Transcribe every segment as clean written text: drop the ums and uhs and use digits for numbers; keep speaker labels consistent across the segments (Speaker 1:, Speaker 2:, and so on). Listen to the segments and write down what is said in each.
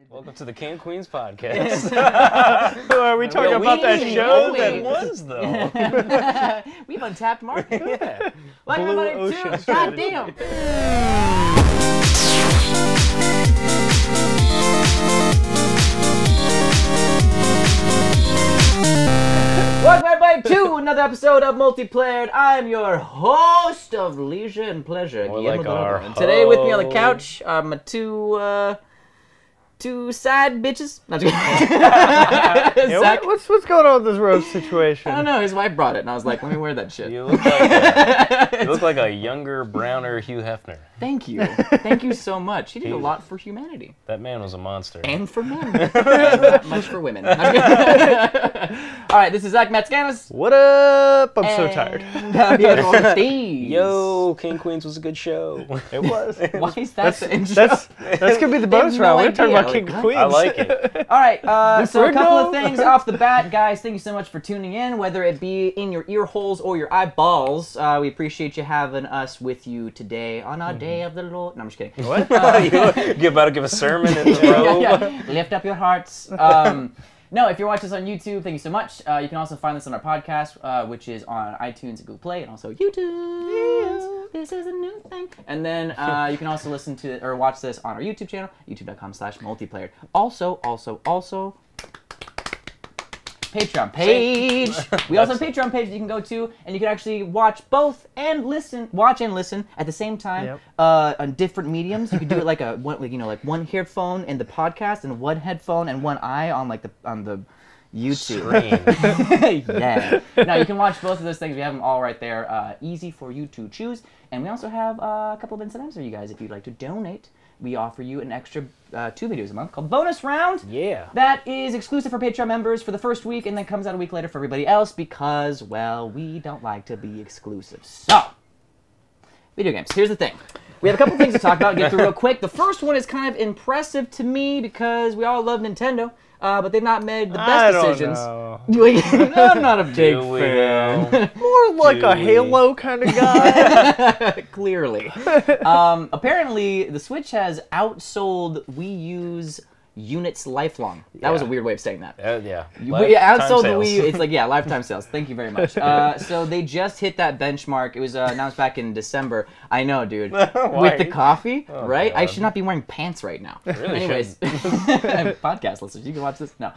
Speaker 1: Welcome to the King Queens podcast.
Speaker 2: Are we talking about that show
Speaker 1: that was, though?
Speaker 3: We have untapped market.
Speaker 1: Yeah.
Speaker 3: Like
Speaker 2: Blue
Speaker 3: everybody
Speaker 2: Ocean
Speaker 3: too.
Speaker 2: strategy.
Speaker 3: God damn. Welcome everybody to another episode of Multiplayer. I'm your host of Leisure and Pleasure,
Speaker 1: More
Speaker 3: Guillermo
Speaker 1: like
Speaker 3: Delano.
Speaker 1: our
Speaker 3: And today with me on the
Speaker 1: ho-
Speaker 3: couch are my two sad bitches. Not too
Speaker 2: Yeah,
Speaker 3: Zach.
Speaker 2: what's going on with this roast situation?
Speaker 3: I don't know. His wife brought it, and I was like, "Let me wear that shit."
Speaker 1: You look like a younger, browner Hugh Hefner.
Speaker 3: Thank you. Thank you so much. He did a lot for humanity.
Speaker 1: That man was a monster.
Speaker 3: And for men. And not much for women. All right, this is Zach Matscanis.
Speaker 2: What up? I'm so tired.
Speaker 3: Steve.
Speaker 1: Yo, King Queens was a good show.
Speaker 2: It was.
Speaker 3: Why is that the intro?
Speaker 2: That's gonna be the bonus
Speaker 3: no
Speaker 2: round. We're talking about
Speaker 3: idea.
Speaker 2: King
Speaker 3: Like,
Speaker 2: Queens.
Speaker 1: I like it.
Speaker 3: All right, so a couple of
Speaker 2: Fringo.
Speaker 3: things off the bat. Guys, thank you so much for tuning in, whether it be in your ear holes or your eyeballs. We appreciate you having us with you today on our day of the Lord. No, I'm just kidding.
Speaker 2: What?
Speaker 1: You about to give a sermon in the robe?
Speaker 3: Yeah. Lift up your hearts. No, if you're watching us on YouTube, thank you so much. You can also find this on our podcast, which is on iTunes and Google Play, and also YouTube. This is a new thing. And then you can also listen to or watch this on our YouTube channel, youtube.com/multiplayer. Also, Patreon page. We also have a Patreon page that you can go to, and you can actually watch both and listen at the same time.
Speaker 2: Yep.
Speaker 3: On different mediums. You could do it like one headphone in the podcast, and one headphone and one eye on the YouTube.
Speaker 1: Screen.
Speaker 3: Yeah. No, you can watch both of those things. We have them all right there, easy for you to choose. And we also have a couple of incentives for you guys if you'd like to donate. We offer you an extra 2 videos a month called Bonus Round.
Speaker 1: Yeah.
Speaker 3: That is exclusive for Patreon members for the first week and then comes out a week later for everybody else because, well, we don't like to be exclusive. So, video games. Here's the thing. We have a couple things to talk about, get through real quick. The first one is kind of impressive to me because we all love Nintendo, but they've not made the best decisions. I'm not a big fan.
Speaker 2: More like a Halo kind of guy.
Speaker 3: Clearly. Apparently, the Switch has outsold Wii U's units lifelong. That was a weird way of saying that.
Speaker 1: Yeah.
Speaker 3: Outsold the
Speaker 1: Sales.
Speaker 3: Wii U. It's like, yeah, lifetime sales. Thank you very much. So they just hit that benchmark. It was announced back in December. I know, dude. With the coffee, right?
Speaker 1: God.
Speaker 3: I should not be wearing pants right now.
Speaker 1: Really
Speaker 3: Anyways, podcast listeners, you can watch this. No.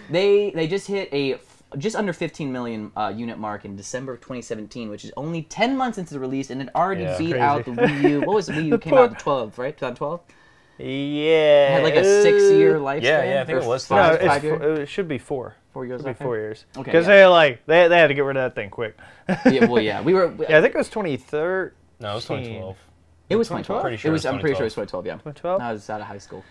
Speaker 3: They just hit a just under 15 million unit mark in December of 2017, which is only 10 months into the release, and it already beat
Speaker 2: crazy.
Speaker 3: out the Wii U. What was the Wii U? Came out in 12, right? 2012?
Speaker 2: Yeah.
Speaker 3: It had like a 6-year lifespan.
Speaker 1: Yeah, I think
Speaker 3: or
Speaker 1: it was
Speaker 2: No,
Speaker 3: 5 years.
Speaker 2: it should be 4.
Speaker 3: 4 years.
Speaker 2: It should be
Speaker 3: Okay.
Speaker 2: 4 years.
Speaker 3: Okay,
Speaker 2: Because
Speaker 3: yeah.
Speaker 2: they had to get rid of that thing quick.
Speaker 3: Yeah, well, yeah, we were.
Speaker 2: Yeah, I think it was 2013.
Speaker 1: No, it was 2012.
Speaker 3: It was 2012.
Speaker 1: Pretty sure
Speaker 3: it was. I'm pretty sure it was
Speaker 1: 2012.
Speaker 3: 2012. Yeah.
Speaker 2: 2012?
Speaker 3: I was out of high school.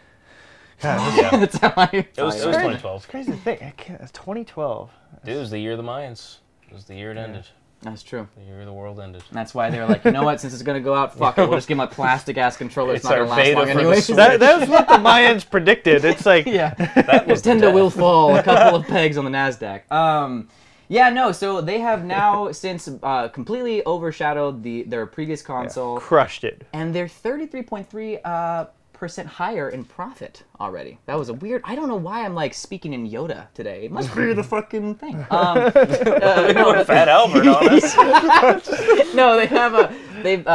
Speaker 1: Yeah.
Speaker 3: That's how I.
Speaker 1: It was
Speaker 2: It's
Speaker 1: 2012.
Speaker 2: crazy to think. It's 2012.
Speaker 1: Dude, it was the year of the Mayans. It was the year it ended.
Speaker 3: That's true.
Speaker 1: The year the world ended.
Speaker 3: And that's why they were like, you know what? Since it's gonna go out, fuck it. We'll just give my plastic ass controller. It's
Speaker 1: It's
Speaker 3: not gonna
Speaker 1: our
Speaker 3: last
Speaker 1: beta
Speaker 3: long
Speaker 1: for the
Speaker 3: anyway.
Speaker 1: Switch.
Speaker 2: That was what the Mayans predicted. It's like,
Speaker 3: Yeah.
Speaker 1: That was
Speaker 3: Nintendo
Speaker 1: death.
Speaker 3: will fall a couple of pegs on the NASDAQ. Yeah, no, so they have now since completely overshadowed their previous console,
Speaker 2: crushed it.
Speaker 3: and they're 33.3% higher in profit already. That was a weird, I don't know why I'm like speaking in Yoda today. It must be the fucking thing. No,
Speaker 1: Fat Albert on us.
Speaker 3: no, they've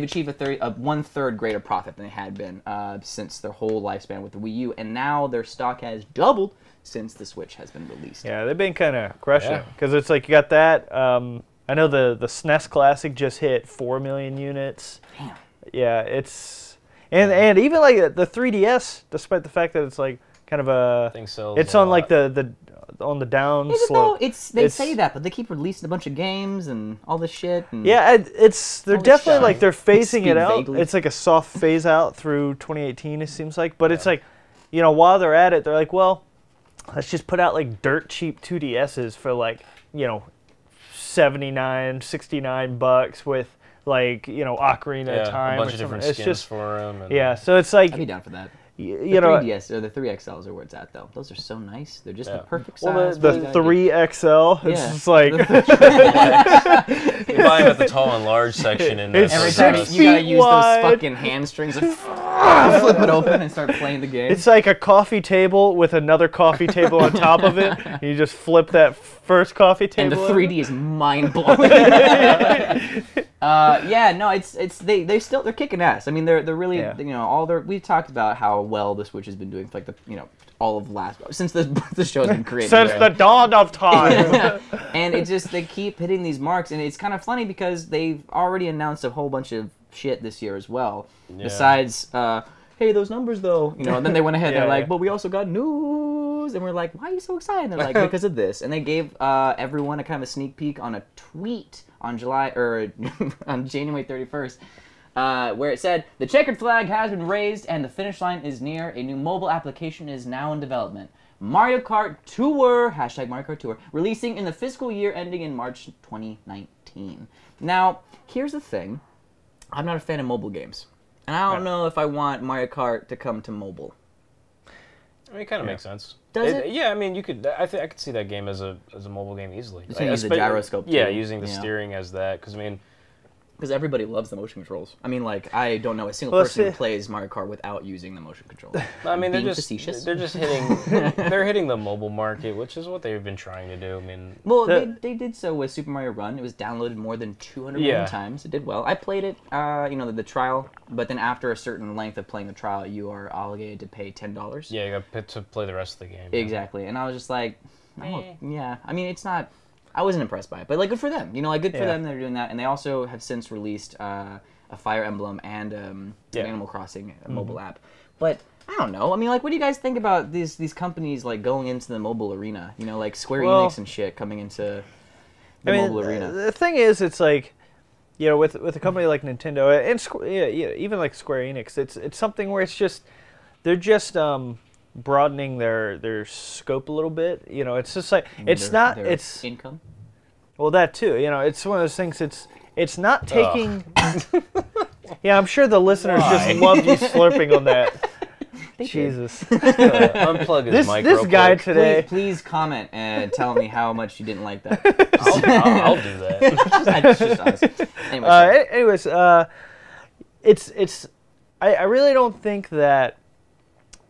Speaker 3: achieved a 1/3 greater profit than they had been since their whole lifespan with the Wii U, and now their stock has doubled since the Switch has been released.
Speaker 2: Yeah, they've been kind of crushing
Speaker 1: Yeah.
Speaker 2: it. Because it's like you got that. I know the SNES Classic just hit 4 million units.
Speaker 3: Damn.
Speaker 2: Yeah, it's... And even like the 3DS, despite the fact that it's like kind of a...
Speaker 1: Thing sells
Speaker 2: It's
Speaker 1: a
Speaker 2: on like
Speaker 1: lot.
Speaker 2: on the down
Speaker 3: Is it though?
Speaker 2: slope.
Speaker 3: They say that, but they keep releasing a bunch of games and all this shit. And
Speaker 2: Yeah, they're
Speaker 3: All this
Speaker 2: definitely
Speaker 3: shit.
Speaker 2: like they're phasing
Speaker 3: Speak
Speaker 2: it out.
Speaker 3: vaguely.
Speaker 2: It's like a soft phase out through 2018. It seems like, but it's like, while they're at it, they're like, well, let's just put out like dirt cheap 2DSs for like, $79, $69 with like, Ocarina of Time.
Speaker 1: a bunch
Speaker 2: or
Speaker 1: of different
Speaker 2: something. It's
Speaker 1: skins
Speaker 2: just,
Speaker 1: for them.
Speaker 2: yeah. So it's like,
Speaker 3: I'd be down for that.
Speaker 2: you
Speaker 3: The
Speaker 2: know,
Speaker 3: 3DS or the 3XLs are where it's at though. Those are so nice. They're just the perfect size.
Speaker 1: Well,
Speaker 2: the 3XL. It's
Speaker 3: Yeah.
Speaker 2: just like
Speaker 1: You buy them at the tall and large section in
Speaker 2: It's
Speaker 3: Every
Speaker 2: Six
Speaker 3: time you gotta
Speaker 2: feet
Speaker 3: use
Speaker 2: wide.
Speaker 3: those fucking hamstrings. flip it open and start playing the game.
Speaker 2: It's like a coffee table with another coffee table on top of it. You just flip that first coffee
Speaker 3: And
Speaker 2: table.
Speaker 3: the 3D is mind blowing. Yeah, no, they're kicking ass. I mean, they're really we've talked about how well the Switch has been doing for like all of since the show's been created.
Speaker 2: Since the dawn of time.
Speaker 3: And they keep hitting these marks, and it's kind of funny because they've already announced a whole bunch of shit this year as well. Yeah. Besides, hey, those numbers though, and then they went ahead. They're like, but we also got news, and we're like, why are you so excited? And they're like, because of this, and they gave everyone a kind of a sneak peek on a tweet on on January 31st. Where it said, the checkered flag has been raised and the finish line is near. A new mobile application is now in development. Mario Kart Tour, hashtag Mario Kart Tour, releasing in the fiscal year ending in March 2019. Now, here's the thing. I'm not a fan of mobile games. And I don't know if I want Mario Kart to come to mobile.
Speaker 1: I mean, it kind of makes sense.
Speaker 3: Does it?
Speaker 1: Yeah, I mean, you could. I could see that game as a mobile game easily.
Speaker 3: You can use the gyroscope.
Speaker 1: Yeah, using the steering as that, because I mean.
Speaker 3: Because everybody loves the motion controls. I mean, like, I don't know a single person who plays Mario Kart without using the motion controls.
Speaker 1: I mean, they're just hitting they're hitting the mobile market, which is what they've been trying to do. I mean,
Speaker 3: well, they did so with Super Mario Run. It was downloaded more than 200 million times. It did well. I played it, the trial, but then after a certain length of playing the trial, you are obligated to pay $10.
Speaker 1: Yeah, you got to play the rest of the game.
Speaker 3: Exactly, and I was just like, yeah. I mean, it's not. I wasn't impressed by it, but like good for them. Like good for them they're doing that, and they also have since released a Fire Emblem and an Animal Crossing mobile app. But I don't know. I mean, like, what do you guys think about these companies like going into the mobile arena? Like Square Enix and shit coming into the mobile arena.
Speaker 2: The thing is, it's like, with a company like Nintendo and even like Square Enix, it's something where they're just broadening their scope a little bit. It's just like it's
Speaker 3: income.
Speaker 2: Well, that too. It's one of those things. It's not taking. Yeah, I'm sure the listeners just loved you slurping on that. Jesus.
Speaker 1: Unplug his mic.
Speaker 2: This guy today.
Speaker 3: Please comment and tell me how much you didn't like that.
Speaker 1: I'll do that.
Speaker 3: It's just us.
Speaker 2: Anyways, I really don't think that.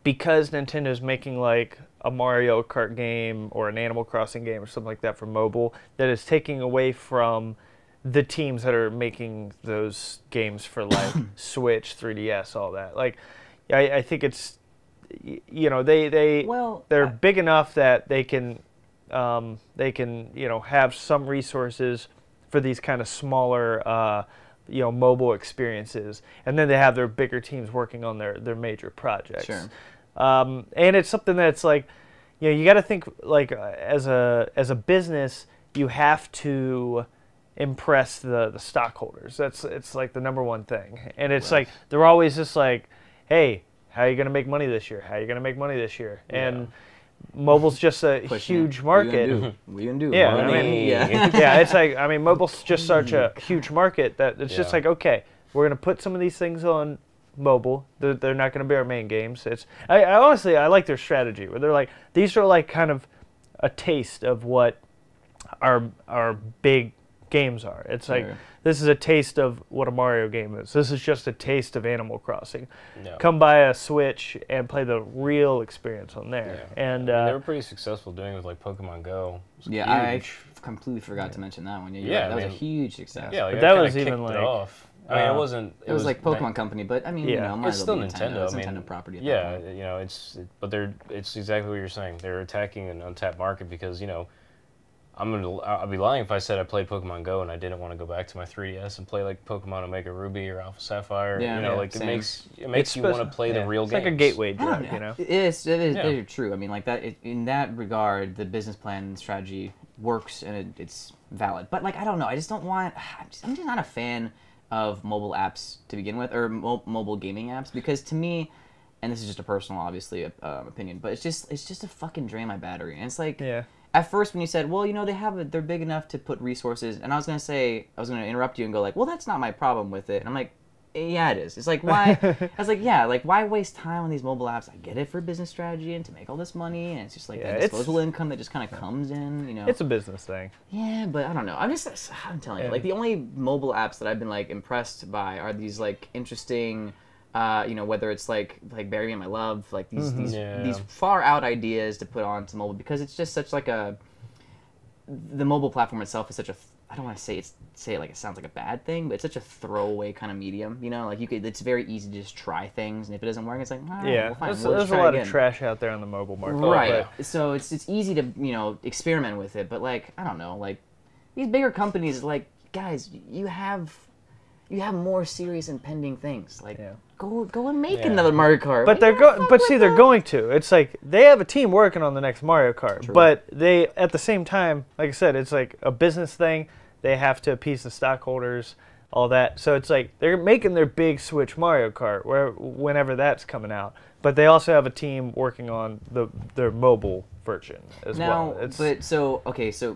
Speaker 2: Because Nintendo's making like a Mario Kart game or an Animal Crossing game or something like that for mobile, that is taking away from the teams that are making those games for like Switch, 3DS, all that. Like, I think it's, they're big enough that they can have some resources for these kind of smaller mobile experiences, and then they have their bigger teams working on their major projects. Sure. And it's something that's like, you got to think like as a business, you have to impress the stockholders. It's like the number one thing, and it's like they're always just like, hey, how are you gonna make money this year? How are you gonna make money this year? And mobile's just a huge market.
Speaker 3: We can do.
Speaker 2: Yeah, I mean, yeah. It's like, I mean, mobile's just such a huge market that it's just like, okay, we're gonna put some of these things on mobile. They're not gonna be our main games. I honestly like their strategy where they're like, these are like kind of a taste of what our big games are. It's like, this is a taste of what a Mario game is. This is just a taste of Animal Crossing. No. Come buy a Switch and play the real experience on there. Yeah. And
Speaker 1: they were pretty successful doing it with like Pokemon Go.
Speaker 3: Yeah, I completely forgot to mention that one. Yeah, that was a huge success.
Speaker 1: Yeah, like,
Speaker 2: but that was even like.
Speaker 1: I mean, it wasn't.
Speaker 3: It was like Pokemon Company, but I mean,
Speaker 1: it's still Nintendo.
Speaker 3: It's Nintendo property.
Speaker 1: But it's exactly what you're saying. They're attacking an untapped market because I'll be lying if I said I played Pokemon Go and I didn't want to go back to my 3DS and play like Pokemon Omega Ruby or Alpha Sapphire. It makes you want to play the real games.
Speaker 2: It's like a gateway drug,
Speaker 3: It is very true. I mean, like that. In that regard, the business plan and strategy works and it's valid. But like, I don't know. I just don't want. I'm just not a fan of mobile apps to begin with, or mobile gaming apps, because to me, and this is just a personal, obviously, opinion, but it's just a fucking drain my battery. And it's like, at first when you said, well, they're big enough to put resources, and I was gonna interrupt you and go like, well, that's not my problem with it, and I'm like, yeah, it is. It's like, why? I was like, yeah, like why waste time on these mobile apps? I get it for business strategy and to make all this money, and it's just like that disposable income that just kind of comes in,
Speaker 2: It's a business thing.
Speaker 3: Yeah, but I don't know. I'm telling you, like the only mobile apps that I've been like impressed by are these like interesting whether it's like Bury Me in My Love, like these far out ideas to put onto mobile, because it's just such like the mobile platform itself is such a, I don't want to say it like it sounds like a bad thing, but it's such a throwaway kind of medium, like it's very easy to just try things, and if it doesn't work, it's like, all right,
Speaker 2: yeah,
Speaker 3: well, fine,
Speaker 2: there's a lot of trash out there on the mobile market.
Speaker 3: Right. So it's easy to, experiment with it, but like, I don't know, like these bigger companies, like, guys, you have more serious impending things. Like, go and make another Mario Kart.
Speaker 2: But they're going to. It's like they have a team working on the next Mario Kart. True. But they, at the same time, like I said, it's like a business thing. They have to appease the stockholders, all that. So it's like they're making their big Switch Mario Kart whenever that's coming out. But they also have a team working on their mobile version as well.
Speaker 3: So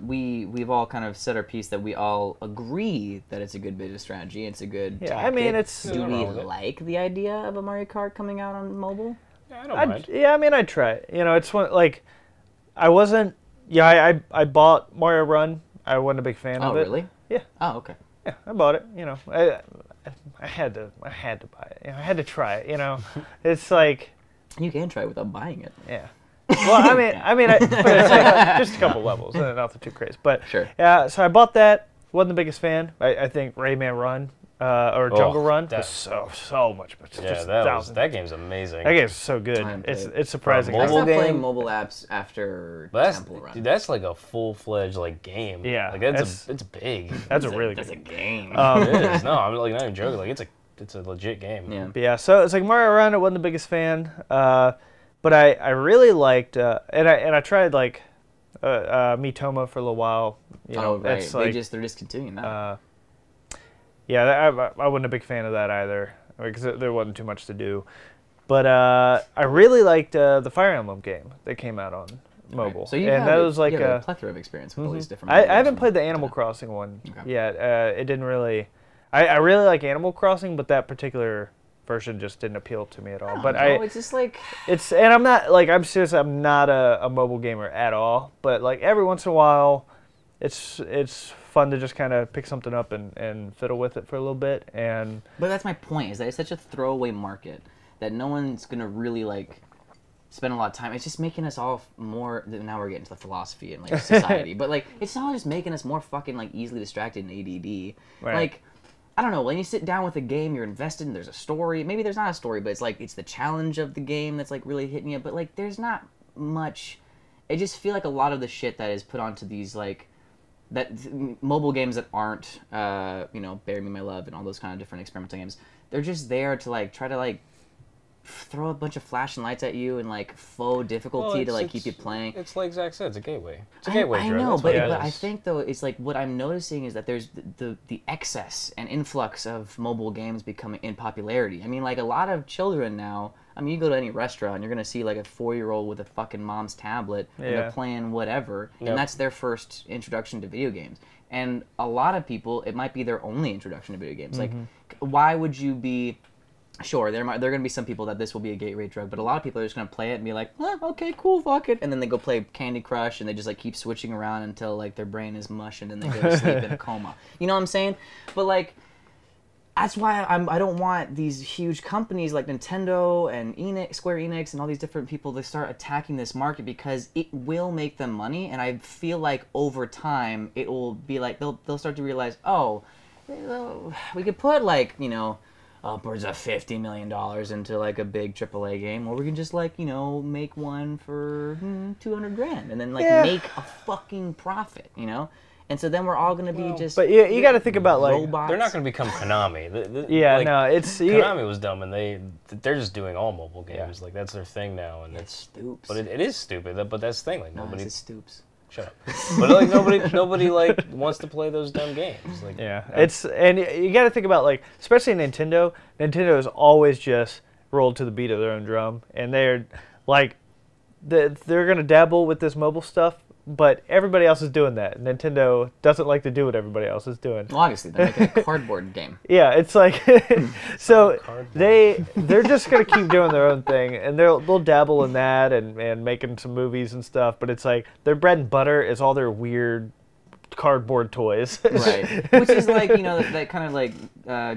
Speaker 3: we've all kind of said our piece that we all agree that it's a good business strategy. It's a good tactic.
Speaker 2: I mean,
Speaker 3: do we like the idea of a Mario Kart coming out on mobile?
Speaker 1: Yeah, I don't mind.
Speaker 2: Yeah, I mean, I'd try it. It's one, like, I wasn't. Yeah, I bought Mario Run. I wasn't a big fan of it. Oh,
Speaker 3: really?
Speaker 2: Yeah.
Speaker 3: Oh, okay.
Speaker 2: Yeah, I bought it. I had to buy it. I had to try it. It's like.
Speaker 3: You can try it without buying it.
Speaker 2: Yeah. Well, but it's like just a couple levels, nothing too crazy. But
Speaker 3: sure.
Speaker 2: Yeah, so I bought that. Wasn't the biggest fan. I think Rayman Run or Jungle Run was so much.
Speaker 1: Yeah, that game's amazing.
Speaker 2: That game's so good. It's surprising.
Speaker 3: I stopped playing mobile apps after Temple Run.
Speaker 1: Dude, that's like a full-fledged game.
Speaker 2: Yeah,
Speaker 1: like it's big.
Speaker 2: That's a really good.
Speaker 3: That's a game.
Speaker 1: It is. No, I'm like not even joking. Like it's a legit game.
Speaker 3: Yeah.
Speaker 2: But yeah, so it's like Mario Run. I wasn't the biggest fan, but I really liked and I tried like Miitomo for a little while.
Speaker 3: Right. It's like, they're discontinuing that.
Speaker 2: Yeah, I wasn't a big fan of that either because there wasn't too much to do. But I really liked the Fire Emblem game that came out on mobile.
Speaker 3: Right. So you have a plethora of experience with all these different.
Speaker 2: I haven't played the Animal Crossing one yet. It didn't really. I really like Animal Crossing, but that particular version just didn't appeal to me at all.
Speaker 3: It's just like
Speaker 2: and I'm not like I'm not a mobile gamer at all. But like every once in a while, it's fun to just kind of pick something up and fiddle with it for a little bit. But
Speaker 3: that's my point, is that it's such a throwaway market that no one's gonna really like spend a lot of time. It's just making us all more. Now we're getting to the philosophy and like society, but like it's all just making us more fucking like easily distracted and ADD.
Speaker 2: Right.
Speaker 3: Like, I don't know, when you sit down with a game, you're invested in, there's a story. Maybe there's not a story, but it's the challenge of the game that's like really hitting you. But like there's not much. I just feel like a lot of the shit that is put onto these mobile games that aren't Bury Me My Love and all those kind of different experimental games, they're just there to like try to like throw a bunch of flashing lights at you and like faux difficulty to like keep you playing.
Speaker 1: It's like Zach said, it's a gateway. It's a gateway drug.
Speaker 3: I know, but I think though it's like what I'm noticing is that there's the excess and influx of mobile games becoming in popularity. I mean, like a lot of children now. I mean, you go to any restaurant, you're gonna see like a 4-year-old with a fucking mom's tablet and they're playing whatever, and that's their first introduction to video games. And a lot of people, it might be their only introduction to video games. Like, why would you be? Sure, there are going to be some people that this will be a gateway drug, but a lot of people are just going to play it and be like, okay, cool, fuck it. And then they go play Candy Crush, and they just like keep switching around until like their brain is mush, and then they go to sleep in a coma. You know what I'm saying? But like, that's why I don't want these huge companies like Nintendo and Square Enix and all these different people to start attacking this market, because it will make them money, and I feel like over time it will be like they'll start to realize, we could put like upwards of $50 million into like a big AAA game, or we can just like make one for $200,000 and then like make a fucking profit, And so then we're all gonna be just.
Speaker 2: But you got to think about like
Speaker 3: robots.
Speaker 1: They're not gonna become Konami.
Speaker 2: Konami
Speaker 1: was dumb, and they're just doing all mobile games. Like that's their thing now, and
Speaker 3: it's stoops.
Speaker 1: But it is stupid. But that's the thing. Like
Speaker 3: nobody stoops.
Speaker 1: Shut up. But like nobody like wants to play those dumb games. Like
Speaker 2: and you got to think about like especially Nintendo. Nintendo is always just rolled to the beat of their own drum, and they're like they're gonna dabble with this mobile stuff. But everybody else is doing that. Nintendo doesn't like to do what everybody else is doing.
Speaker 3: Well, obviously, they're making a cardboard game.
Speaker 2: Yeah, it's like so they're just gonna keep doing their own thing, and they'll dabble in that and making some movies and stuff. But it's like their bread and butter is all their weird cardboard toys.
Speaker 3: Right. Which is like, you know, that kind of like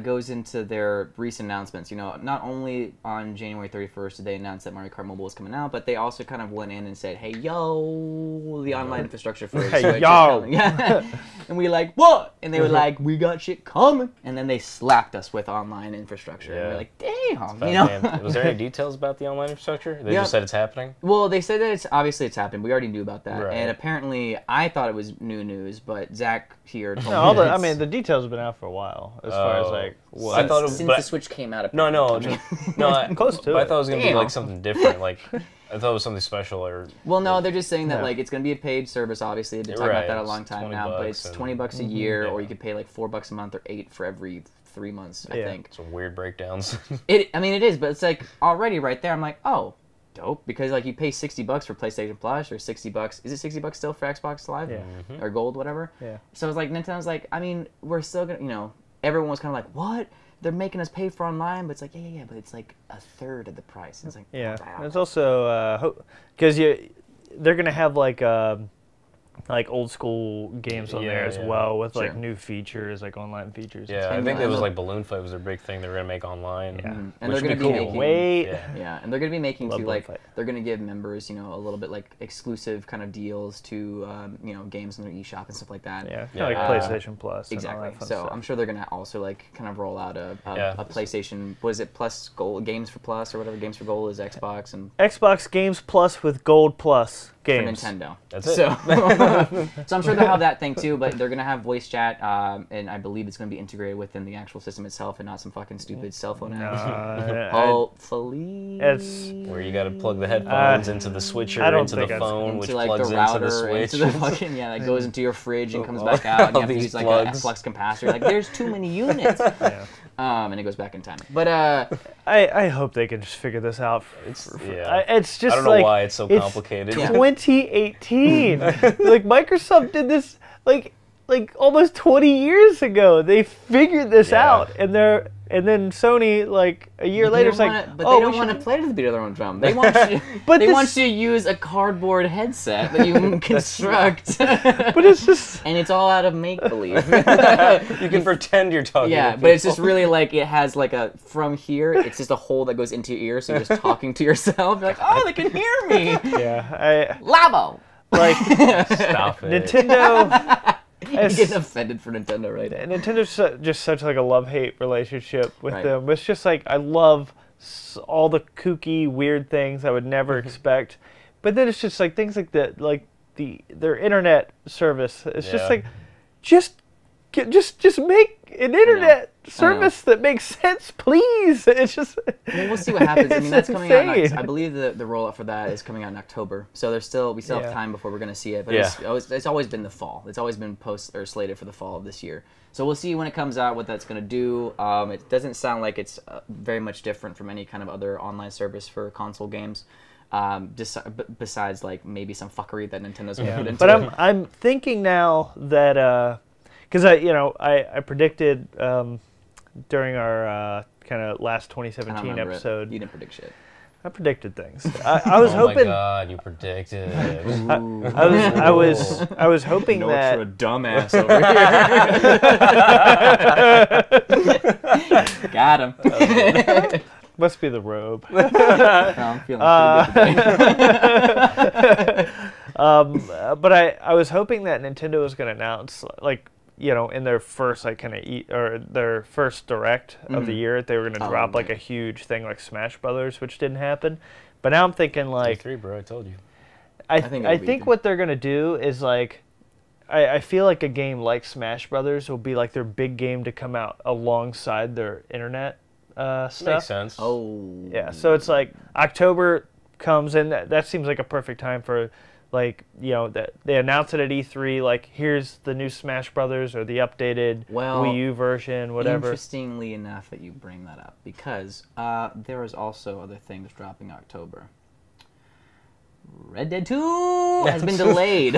Speaker 3: goes into their recent announcements. You know, not only on January 31st did they announce that Mario Kart Mobile is coming out, but they also kind of went in and said, hey, yo, the online infrastructure for Switch is coming. Yeah. And we like, what? And they were like, we got shit coming. And then they slapped us with online infrastructure. And we're like, damn. You know?
Speaker 1: Was there any details about the online infrastructure? They just said it's happening?
Speaker 3: Well, they said that it's happened. We already knew about that. Right. And apparently, I thought it was new news, but Zach here told me.
Speaker 2: I mean, the details have been out for a while, as far as like.
Speaker 3: What? I thought since the Switch came out.
Speaker 1: No,
Speaker 2: close to it.
Speaker 1: I thought it was gonna be like something different. Like I thought it was something special or.
Speaker 3: Well, no, they're just saying that like it's gonna be a paid service. Obviously, they've been talking about that a long time now, but it's $20 a year, or you could pay like $4 a month or $8 for every 3 months. I think.
Speaker 1: Some weird breakdowns.
Speaker 3: I mean, it is, but it's like already right there. I'm like, oh. Dope, because like you pay $60 for PlayStation Plus or $60. Is it $60 still for Xbox Live?
Speaker 2: Yeah.
Speaker 3: Or Gold, whatever.
Speaker 2: Yeah.
Speaker 3: So it's like Nintendo's like, I mean, we're still gonna, you know, everyone was kind of like, what? They're making us pay for online, but it's like, yeah, but it's like a third of the price. And it's like,
Speaker 2: yeah. It's also because they're gonna have like old school games on there as well with like new features, like online features.
Speaker 1: Yeah, I think it was like Balloon Fight was their big thing they were gonna make online.
Speaker 3: Yeah. And they're gonna be making and they're gonna be making
Speaker 2: too, like
Speaker 3: they're gonna give members, you know, a little bit like exclusive kind of deals to you know, games in their eShop and stuff like that.
Speaker 2: Yeah, kind of like PlayStation Plus.
Speaker 3: Exactly.
Speaker 2: And all that fun
Speaker 3: so
Speaker 2: stuff.
Speaker 3: I'm sure they're gonna also like kind of roll out a PlayStation. What is it? Plus Gold, Games for Plus or whatever. Games for Gold is Xbox and
Speaker 2: Xbox Games Plus with Gold Plus games
Speaker 3: for Nintendo.
Speaker 1: That's it.
Speaker 3: So I'm sure they'll have that thing too, but they're gonna have voice chat, and I believe it's gonna be integrated within the actual system itself, and not some fucking stupid cell phone app. Hopefully.
Speaker 2: It's
Speaker 1: where you got to plug the headphones into the switcher, into the phone, which
Speaker 3: like
Speaker 1: plugs
Speaker 3: the router,
Speaker 1: into the Switch.
Speaker 3: into the fucking that goes into your fridge and comes back out, and you have to use like a flux capacitor. Like there's too many units. And it goes back in time. But
Speaker 2: I hope they can just figure this out.
Speaker 1: It's
Speaker 2: just
Speaker 1: I don't know why it's so complicated.
Speaker 2: 2018. Like Microsoft did this like almost 20 years ago. They figured this out, and then Sony like a year later is like,
Speaker 3: they don't want to play to the beat of their own drum. They want you. They want you to use a cardboard headset that you construct.
Speaker 2: But it's just
Speaker 3: and it's all out of make believe.
Speaker 1: You can pretend you're talking.
Speaker 3: Yeah, but it's just really like it has like a from here. It's just a hole that goes into your ear, so you're just talking to yourself. You're like, oh, they can hear me.
Speaker 2: Yeah,
Speaker 3: Labo.
Speaker 1: Like, stop it.
Speaker 3: Nintendo. You're getting offended for Nintendo right now.
Speaker 2: Nintendo's just such like a love-hate relationship with them. It's just like I love all the kooky, weird things I would never expect, but then it's just like things like that, like their internet service. It's just like, just make an internet service that makes sense, please. It's just.
Speaker 3: Well, we'll see what happens. I mean, that's coming out. I believe the rollout for that is coming out in October. So we still have time before we're going to see it. But it's always been the fall. It's always been slated for the fall of this year. So we'll see when it comes out what that's going to do. It doesn't sound like it's very much different from any kind of other online service for console games. Besides like maybe some fuckery that Nintendo's going to put into
Speaker 2: it.
Speaker 3: But
Speaker 2: I'm thinking now that. Because I predicted during our kind of last 2017 episode.
Speaker 3: You didn't predict shit.
Speaker 2: I predicted things. I was hoping.
Speaker 1: Oh my god, you predicted.
Speaker 2: I was hoping that.
Speaker 3: You're a dumbass over here. Got him.
Speaker 2: Must be the robe.
Speaker 3: No, I'm feeling pretty good today.
Speaker 2: But I was hoping that Nintendo was going to announce like. In their first their first direct of the year, they were going to drop like a huge thing like Smash Brothers, which didn't happen. But now I'm thinking like
Speaker 1: E3, bro, I told you.
Speaker 2: I think what they're going to do is like I feel like a game like Smash Brothers will be like their big game to come out alongside their internet stuff.
Speaker 1: Makes sense.
Speaker 3: Oh.
Speaker 2: Yeah, so it's like October comes in. That seems like a perfect time for. Like, that they announced it at E3, like, here's the new Smash Brothers or the updated Wii U version, whatever.
Speaker 3: Interestingly enough that you bring that up, because there is also other things dropping October. Red Dead 2 has been delayed.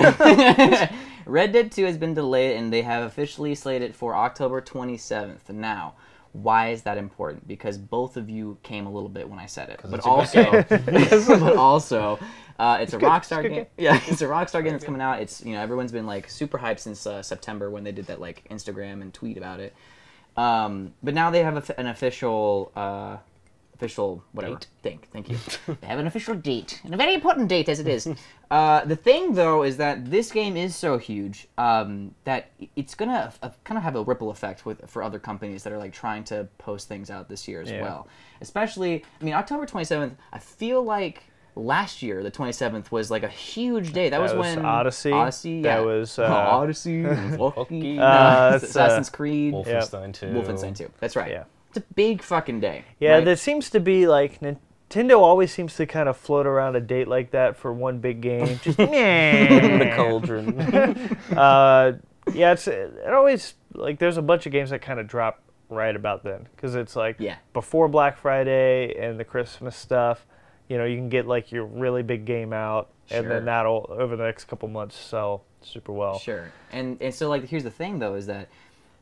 Speaker 3: Red Dead 2 has been delayed, and they have officially slated for October 27th. Now, why is that important? Because both of you came a little bit when I said it. But also, It's a Rockstar game. Yeah, it's a Rockstar game that's coming out. It's everyone's been like super hyped since September when they did that like Instagram and tweet about it. But now they have an official whatever thing. Thank you. They have an official date, and a very important date as it is. The thing though is that this game is so huge that it's gonna kind of have a ripple effect for other companies that are like trying to post things out this year as well. Especially, I mean, October 27th. I feel like last year the 27th was like a huge day. That was when
Speaker 2: Odyssey.
Speaker 3: Odyssey.
Speaker 2: That
Speaker 3: Yeah.
Speaker 2: was
Speaker 3: Odyssey. Loki.
Speaker 2: Assassin's
Speaker 3: Creed.
Speaker 1: Wolfenstein 2.
Speaker 3: Wolfenstein 2. That's right.
Speaker 2: Yeah.
Speaker 3: It's a big fucking day.
Speaker 2: Yeah,
Speaker 3: right?
Speaker 2: there seems to be like Nintendo always seems to kind of float around a date like that for one big game. Just
Speaker 1: the cauldron.
Speaker 2: Yeah, it always like there's a bunch of games that kind of drop right about then because it's like before Black Friday and the Christmas stuff. You can get like your really big game out, and then that'll over the next couple months sell super well.
Speaker 3: Sure, and so like here's the thing though is that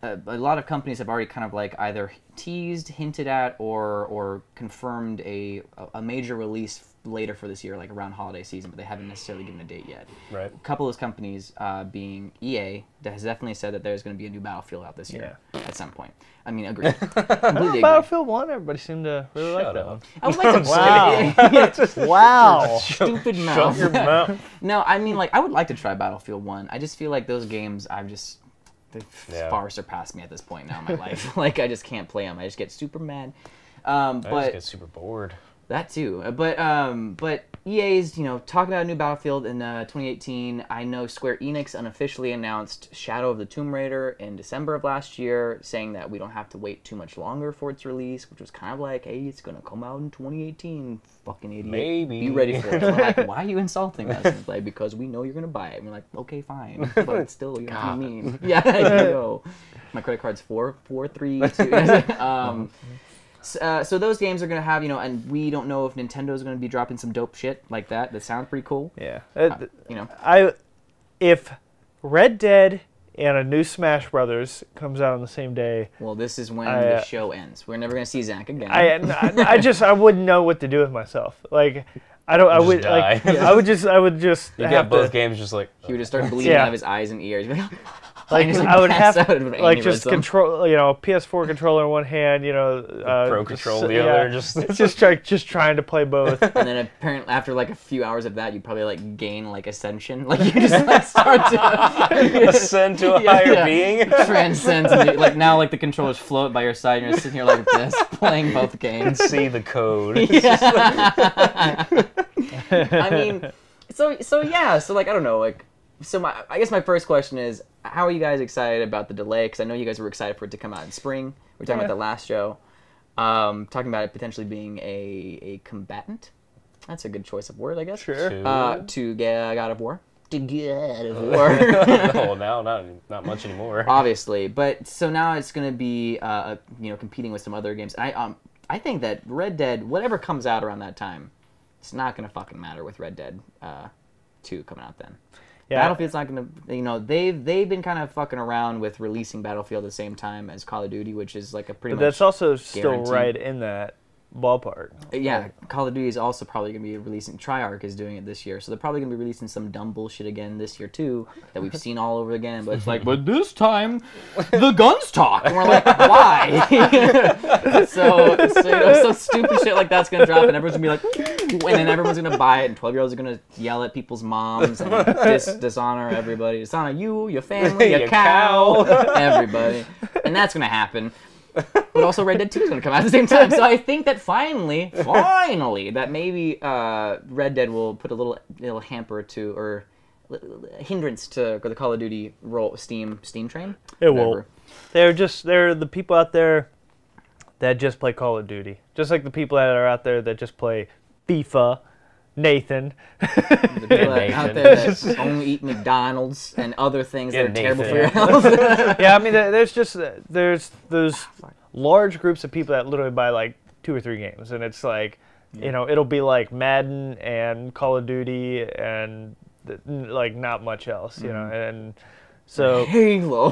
Speaker 3: a lot of companies have already kind of like either teased, hinted at, or confirmed a major release later for this year, like around holiday season, but they haven't necessarily given a date yet.
Speaker 1: Right.
Speaker 3: A couple of those companies, being EA, that has definitely said that there's going to be a new Battlefield out this year at some point. I mean, agreed. Completely agree.
Speaker 2: Battlefield 1, everybody seemed to really like that one.
Speaker 3: I would like to.
Speaker 2: Wow. Wow.
Speaker 3: Stupid mouth.
Speaker 1: Shut your mouth.
Speaker 3: No, I mean, like, I would like to try Battlefield 1. I just feel like those games, they've far surpassed me at this point now in my life. Like, I just can't play them. I just get super mad.
Speaker 1: I just get super bored.
Speaker 3: That too. But EA's, talking about a new Battlefield in 2018. I know Square Enix unofficially announced Shadow of the Tomb Raider in December of last year, saying that we don't have to wait too much longer for its release, which was kind of like, hey, it's going to come out in 2018. Fucking idiot.
Speaker 1: Maybe.
Speaker 3: Be ready for it. We're like, why are you insulting us? And it's like, because we know you're going to buy it. And we're like, okay, fine. But still, you know what I mean. Yeah, you know. My credit card's 443. So those games are going to have, and we don't know if Nintendo's going to be dropping some dope shit like that. That sounds pretty cool.
Speaker 2: Yeah.
Speaker 3: If
Speaker 2: Red Dead and a new Smash Brothers comes out on the same day.
Speaker 3: Well, this is when the show ends. We're never going to see Zach again.
Speaker 2: I wouldn't know what to do with myself. Like, I would just.
Speaker 1: You got both games just like.
Speaker 3: He would just start bleeding out of his eyes and ears.
Speaker 2: Like I would have like just control, PS4 controller in one hand,
Speaker 1: Pro controller the other,
Speaker 2: just trying to play both.
Speaker 3: And then apparently after like a few hours of that, you'd probably like gain like ascension, like you just like start to
Speaker 1: ascend to a higher being,
Speaker 3: transcend. Like now, like the controllers float by your side, and you're sitting here like this, playing both games.
Speaker 1: See the code.
Speaker 3: I mean, so like I don't know, like. So I guess my first question is, how are you guys excited about the delay? Because I know you guys were excited for it to come out in spring. We were talking about that last show. Talking about it potentially being a combatant. That's a good choice of word, I guess.
Speaker 2: Sure.
Speaker 3: To God of War. To God of War.
Speaker 1: No, now not much anymore.
Speaker 3: Obviously, but so now it's going to be competing with some other games. I think that Red Dead, whatever comes out around that time, it's not going to fucking matter with Red Dead 2 coming out then. Yeah. Battlefield's not going to, they've been kind of fucking around with releasing Battlefield at the same time as Call of Duty, which is like a pretty much
Speaker 2: But that's also still
Speaker 3: guaranteed.
Speaker 2: Right in that ballpark.
Speaker 3: Yeah, Call of Duty is also probably going to be releasing, Treyarch is doing it this year, so they're probably going to be releasing some dumb bullshit again this year too, that we've seen all over again, but it's like, but this time, the guns talk, and we're like, why? so stupid shit like that's going to drop, and everyone's going to be like, and then everyone's going to buy it, and 12-year-olds are going to yell at people's moms, and dishonor everybody, dishonor you, your family, your cow, everybody, and that's going to happen. But also Red Dead 2 is going to come out at the same time. So I think that finally, that maybe Red Dead will put a little hamper to, or hindrance to the Call of Duty Steam train.
Speaker 2: It will. They're the people out there that just play Call of Duty. Just like the people that are out there that just play FIFA. Nathan.
Speaker 3: The people out there that only eat McDonald's and other things that are terrible for your health.
Speaker 2: Yeah, I mean, there's those large groups of people that literally buy like 2 or 3 games, and it's like, it'll be like Madden and Call of Duty and like not much else, and so
Speaker 3: Halo.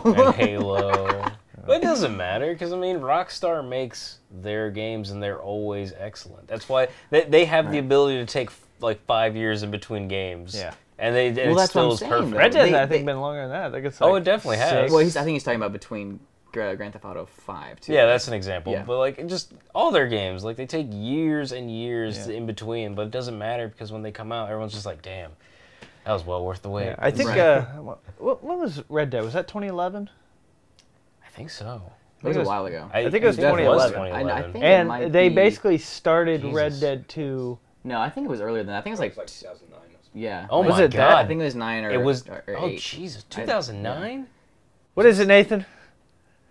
Speaker 1: But it doesn't matter, because, I mean, Rockstar makes their games, and they're always excellent. That's why they have the ability to take like 5 years in between games.
Speaker 2: Yeah.
Speaker 1: And it
Speaker 3: that's
Speaker 1: still
Speaker 3: what I'm
Speaker 1: is
Speaker 3: saying,
Speaker 1: perfect.
Speaker 3: though.
Speaker 2: Red Dead's, I think, been longer than that. I think it's like
Speaker 1: it definitely has.
Speaker 3: Well, I think he's talking about between Grand Theft Auto 5 too.
Speaker 1: Yeah, that's an example.
Speaker 3: Yeah.
Speaker 1: But like just all their games, like they take years and years in between, but it doesn't matter because when they come out, everyone's just like, damn, that was well worth the wait.
Speaker 2: Yeah, I think. When was Red Dead? Was that 2011?
Speaker 1: I think so.
Speaker 3: It was a while ago.
Speaker 2: I think it was 2011.
Speaker 1: 2011.
Speaker 3: I think it
Speaker 2: And
Speaker 3: might
Speaker 2: they
Speaker 3: be-
Speaker 2: basically started
Speaker 1: Jesus.
Speaker 2: Red Dead 2.
Speaker 3: No, I think it was earlier than that. I think it was like
Speaker 4: 2009.
Speaker 3: yeah.
Speaker 1: Oh
Speaker 2: Was
Speaker 1: my
Speaker 2: it that?
Speaker 1: god.
Speaker 3: I think it was 9 or
Speaker 1: It was.
Speaker 3: or
Speaker 1: Oh
Speaker 3: 8.
Speaker 1: Jesus, 2009.
Speaker 2: What is it, Nathan?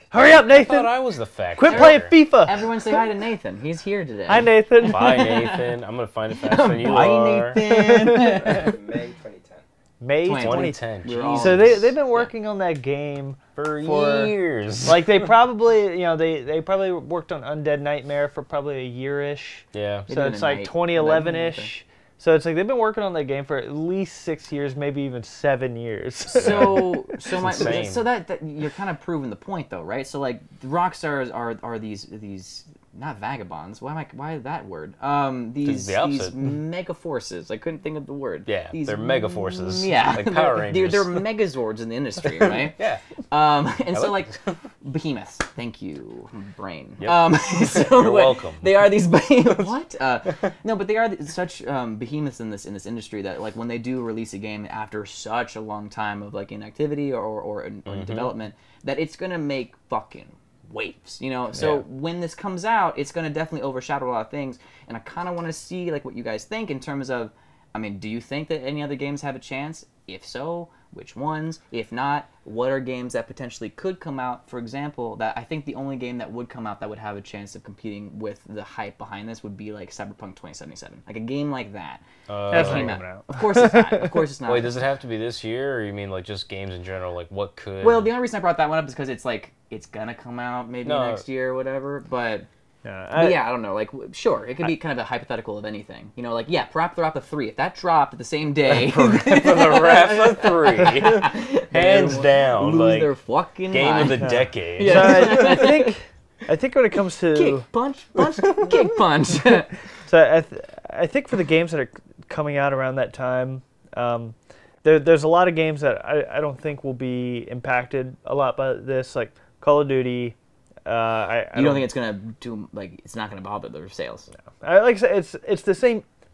Speaker 2: Hurry up,
Speaker 1: I
Speaker 2: Nathan!
Speaker 1: thad I was the fact.
Speaker 2: Quit
Speaker 1: checker.
Speaker 2: playing FIFA.
Speaker 3: Everyone say hi to Nathan. He's here today.
Speaker 2: Hi, Nathan.
Speaker 1: Bye, Nathan. I'm gonna find it faster than you
Speaker 3: Bye,
Speaker 1: are.
Speaker 3: Nathan.
Speaker 4: May 2010.
Speaker 2: May
Speaker 1: 2010.
Speaker 3: We were all-
Speaker 2: So they've been working on that game
Speaker 1: For
Speaker 2: –
Speaker 1: years.
Speaker 2: like they probably, they probably worked on Undead Nightmare for probably a year-ish.
Speaker 1: Yeah.
Speaker 3: They
Speaker 2: So
Speaker 3: did
Speaker 2: it's
Speaker 3: a
Speaker 2: like
Speaker 3: night-
Speaker 2: 2011-ish. So it's like they've been working on that game for at least 6 years, maybe even 7 years.
Speaker 3: So
Speaker 1: insane.
Speaker 3: that you're kind of proving the point though, right? So like the rock stars are these not vagabonds. Why that word? These
Speaker 1: the opposite.
Speaker 3: mega forces. I couldn't think of the word.
Speaker 1: Yeah,
Speaker 3: These
Speaker 1: they're mega forces.
Speaker 3: Yeah,
Speaker 1: Like Power Rangers.
Speaker 3: They're megazords in the industry, right?
Speaker 1: Yeah.
Speaker 3: And so
Speaker 1: like-
Speaker 3: behemoths. Thank you, brain.
Speaker 1: Yep.
Speaker 3: So
Speaker 1: You're welcome.
Speaker 3: They are these what? No, but they are such behemoths in this industry that like when they do release a game after such a long time of like inactivity or in development, that it's gonna make fucking waves, So
Speaker 1: Yeah.
Speaker 3: when this comes out, it's gonna definitely overshadow a lot of things, and I kind of want to see like what you guys think in terms of. I mean, do you think that any other games have a chance? If so, which ones? If not, what are games that potentially could come out? For example, that I think the only game that would come out that would have a chance of competing with the hype behind this would be like Cyberpunk 2077. Like a game like that.
Speaker 2: That's
Speaker 3: that
Speaker 2: not
Speaker 3: came
Speaker 2: coming out.
Speaker 3: Of course it's not. Of course it's not.
Speaker 1: Wait, does it have to be this year, or you mean like just games in general? Like what could?
Speaker 3: Well, the only reason I brought that one up is because it's like it's gonna come out maybe
Speaker 1: No.
Speaker 3: next year or whatever. But
Speaker 2: Yeah,
Speaker 3: yeah, I don't know. Like, sure, it could be kind of a hypothetical of anything. Like, yeah, Parappa the Rapper 3. If that dropped the same day,
Speaker 1: for the Rappa 3, hands down,
Speaker 3: lose
Speaker 1: like
Speaker 3: their fucking
Speaker 1: game of
Speaker 3: mind.
Speaker 1: the decade.
Speaker 2: So I think when it comes to
Speaker 3: Kick, punch, kick, punch.
Speaker 2: So I think for the games that are coming out around that time, there's a lot of games that I don't think will be impacted a lot by this, like Call of Duty. I
Speaker 3: don't think it's gonna do like it's not gonna bother their sales?
Speaker 2: like I said, it's the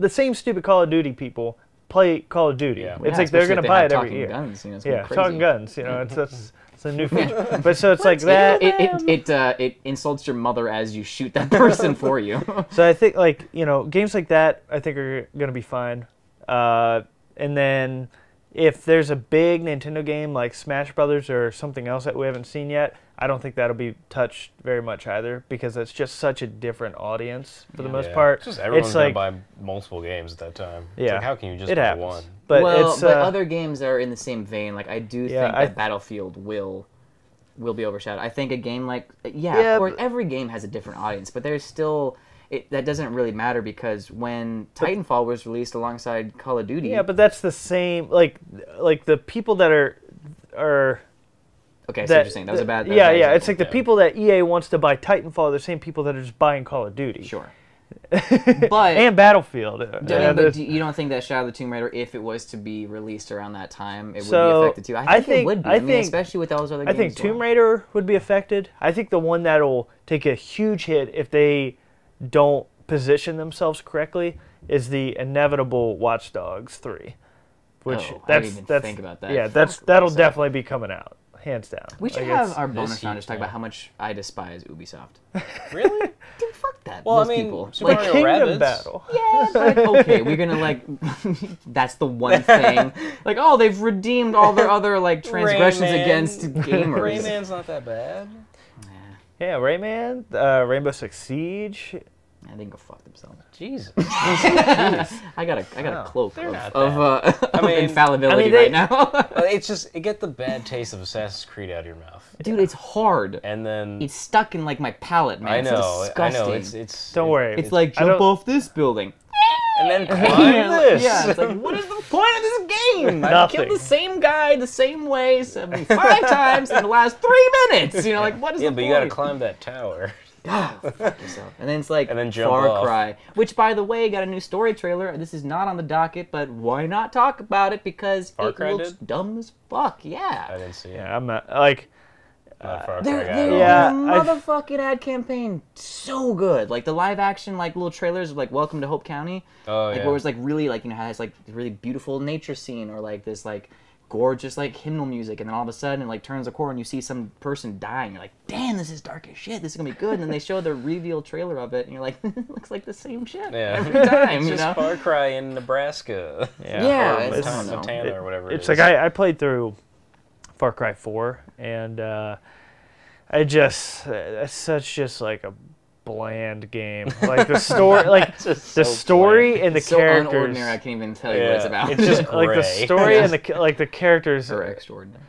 Speaker 2: same stupid Call of Duty people play Call of Duty.
Speaker 1: Yeah.
Speaker 2: It's like they're gonna buy it every year.
Speaker 3: Guns, it's gonna be crazy.
Speaker 2: Talking guns. It's a new feature. But so it's like that.
Speaker 3: It insults your mother as you shoot that person for you.
Speaker 2: So I think like games like that I think are gonna be fine. And then if there's a big Nintendo game like Smash Brothers or something else that we haven't seen yet, I don't think that'll be touched very much either because it's just such a different audience for the most part.
Speaker 1: It's just everyone's
Speaker 2: like,
Speaker 1: gonna buy multiple games at that time.
Speaker 2: Yeah,
Speaker 1: It's like, how can you just
Speaker 2: it
Speaker 1: buy
Speaker 2: happens.
Speaker 1: one?
Speaker 2: But
Speaker 3: well,
Speaker 2: it's
Speaker 3: but other games are in the same vein. Like I do
Speaker 2: Yeah,
Speaker 3: think that Battlefield will be overshadowed. I think a game like of course every game has a different audience, but there's still that doesn't really matter because when Titanfall was released alongside Call of Duty.
Speaker 2: Yeah, but that's the same. Like the people that are.
Speaker 3: Okay, I see what you're saying. That was a bad.
Speaker 2: Yeah.
Speaker 3: example.
Speaker 2: It's like the people that EA wants to buy Titanfall are the same people that are just buying Call of Duty.
Speaker 3: Sure. But
Speaker 2: and Battlefield.
Speaker 3: but you don't think that Shadow of the Tomb Raider, if it was to be released around that time, it would
Speaker 2: So,
Speaker 3: be affected too?
Speaker 2: I think-
Speaker 3: it would be.
Speaker 2: I
Speaker 3: mean,
Speaker 2: think-
Speaker 3: especially with those other
Speaker 2: I
Speaker 3: games.
Speaker 2: think Tomb Raider would be affected. I think the one that'll take a huge hit if they don't position themselves correctly is the inevitable Watch Dogs 3. Which
Speaker 3: I didn't even think about that.
Speaker 2: Yeah,
Speaker 3: Fuck
Speaker 2: that'll
Speaker 3: myself.
Speaker 2: definitely be coming out, hands down.
Speaker 3: We should
Speaker 2: Like,
Speaker 3: have
Speaker 2: it's-
Speaker 3: our bonus
Speaker 1: this
Speaker 3: round
Speaker 1: year,
Speaker 3: just talk
Speaker 1: yeah.
Speaker 3: about how much I despise Ubisoft.
Speaker 1: Really?
Speaker 3: Dude, fuck that.
Speaker 1: Well,
Speaker 3: those
Speaker 1: I mean,
Speaker 3: people.
Speaker 1: Super
Speaker 3: Like,
Speaker 1: Mario
Speaker 2: Kingdom
Speaker 1: Rabbids.
Speaker 2: Battle.
Speaker 3: yeah, but okay, we're gonna like. That's the one thing. Like, oh, they've redeemed all their other like transgressions
Speaker 1: Rayman.
Speaker 3: against gamers.
Speaker 1: Rayman's not that bad.
Speaker 2: Yeah, Rayman, Rainbow Six Siege.
Speaker 3: I think go fuck themselves.
Speaker 1: Jesus.
Speaker 3: I got a cloak
Speaker 1: They're not
Speaker 3: of
Speaker 1: mean-
Speaker 3: infallibility
Speaker 2: they-
Speaker 3: right now.
Speaker 1: It's just get the bad taste of Assassin's Creed out of your mouth,
Speaker 3: Dude, it's hard.
Speaker 1: and then
Speaker 3: It's stuck in like my palate, man.
Speaker 1: I
Speaker 3: It's
Speaker 1: know.
Speaker 3: disgusting.
Speaker 1: It's.
Speaker 2: Don't worry.
Speaker 3: It's like
Speaker 2: I
Speaker 3: jump
Speaker 2: don't-
Speaker 3: off this building.
Speaker 1: And then climb this.
Speaker 3: Yeah, it's like, what is the point of this game? I
Speaker 2: Nothing.
Speaker 3: killed the same guy the same way 75 times in the last 3 minutes. Like, what is
Speaker 1: Yeah,
Speaker 3: the
Speaker 1: but
Speaker 3: point?
Speaker 1: you gotta climb that tower.
Speaker 3: Ah, fuck yourself. And then it's like
Speaker 1: And then jump
Speaker 3: Far
Speaker 1: off.
Speaker 3: Cry, which by the way got a new story trailer. This is not on the docket, but why not talk about it because
Speaker 1: Far
Speaker 3: it
Speaker 1: Cry
Speaker 3: looks
Speaker 1: did?
Speaker 3: dumb as fuck. Yeah.
Speaker 1: I didn't see it.
Speaker 2: Yeah, I'm not like.
Speaker 1: Not a Far Cry
Speaker 3: Their
Speaker 1: guy.
Speaker 2: Yeah,
Speaker 3: motherfucking ad campaign so good. Like the live action like little trailers of like Welcome to Hope County.
Speaker 1: Oh,
Speaker 3: like
Speaker 1: yeah.
Speaker 3: where it was like really like has like really beautiful nature scene or like this like gorgeous like hymnal music, and then all of a sudden it like turns a corner and you see some person dying. You're like, damn, this is dark as shit. This is gonna be good. And then they show the reveal trailer of it, and you're like, it looks like the same shit every time.
Speaker 1: It's
Speaker 3: you
Speaker 1: just
Speaker 3: know?
Speaker 1: Far Cry in Nebraska.
Speaker 3: Yeah,
Speaker 1: Or
Speaker 3: it's, I don't know.
Speaker 1: Montana or whatever.
Speaker 2: It's
Speaker 1: it is.
Speaker 2: like I played through Far Cry 4, and it's such just like a bland game. Like the story, like the
Speaker 1: so
Speaker 2: story and the
Speaker 3: It's so
Speaker 2: characters.
Speaker 3: unordinary. I can't even tell you what it's
Speaker 1: Yeah,
Speaker 3: about.
Speaker 1: it's just
Speaker 2: Like the
Speaker 1: gray.
Speaker 2: story and the characters.
Speaker 3: or extraordinary.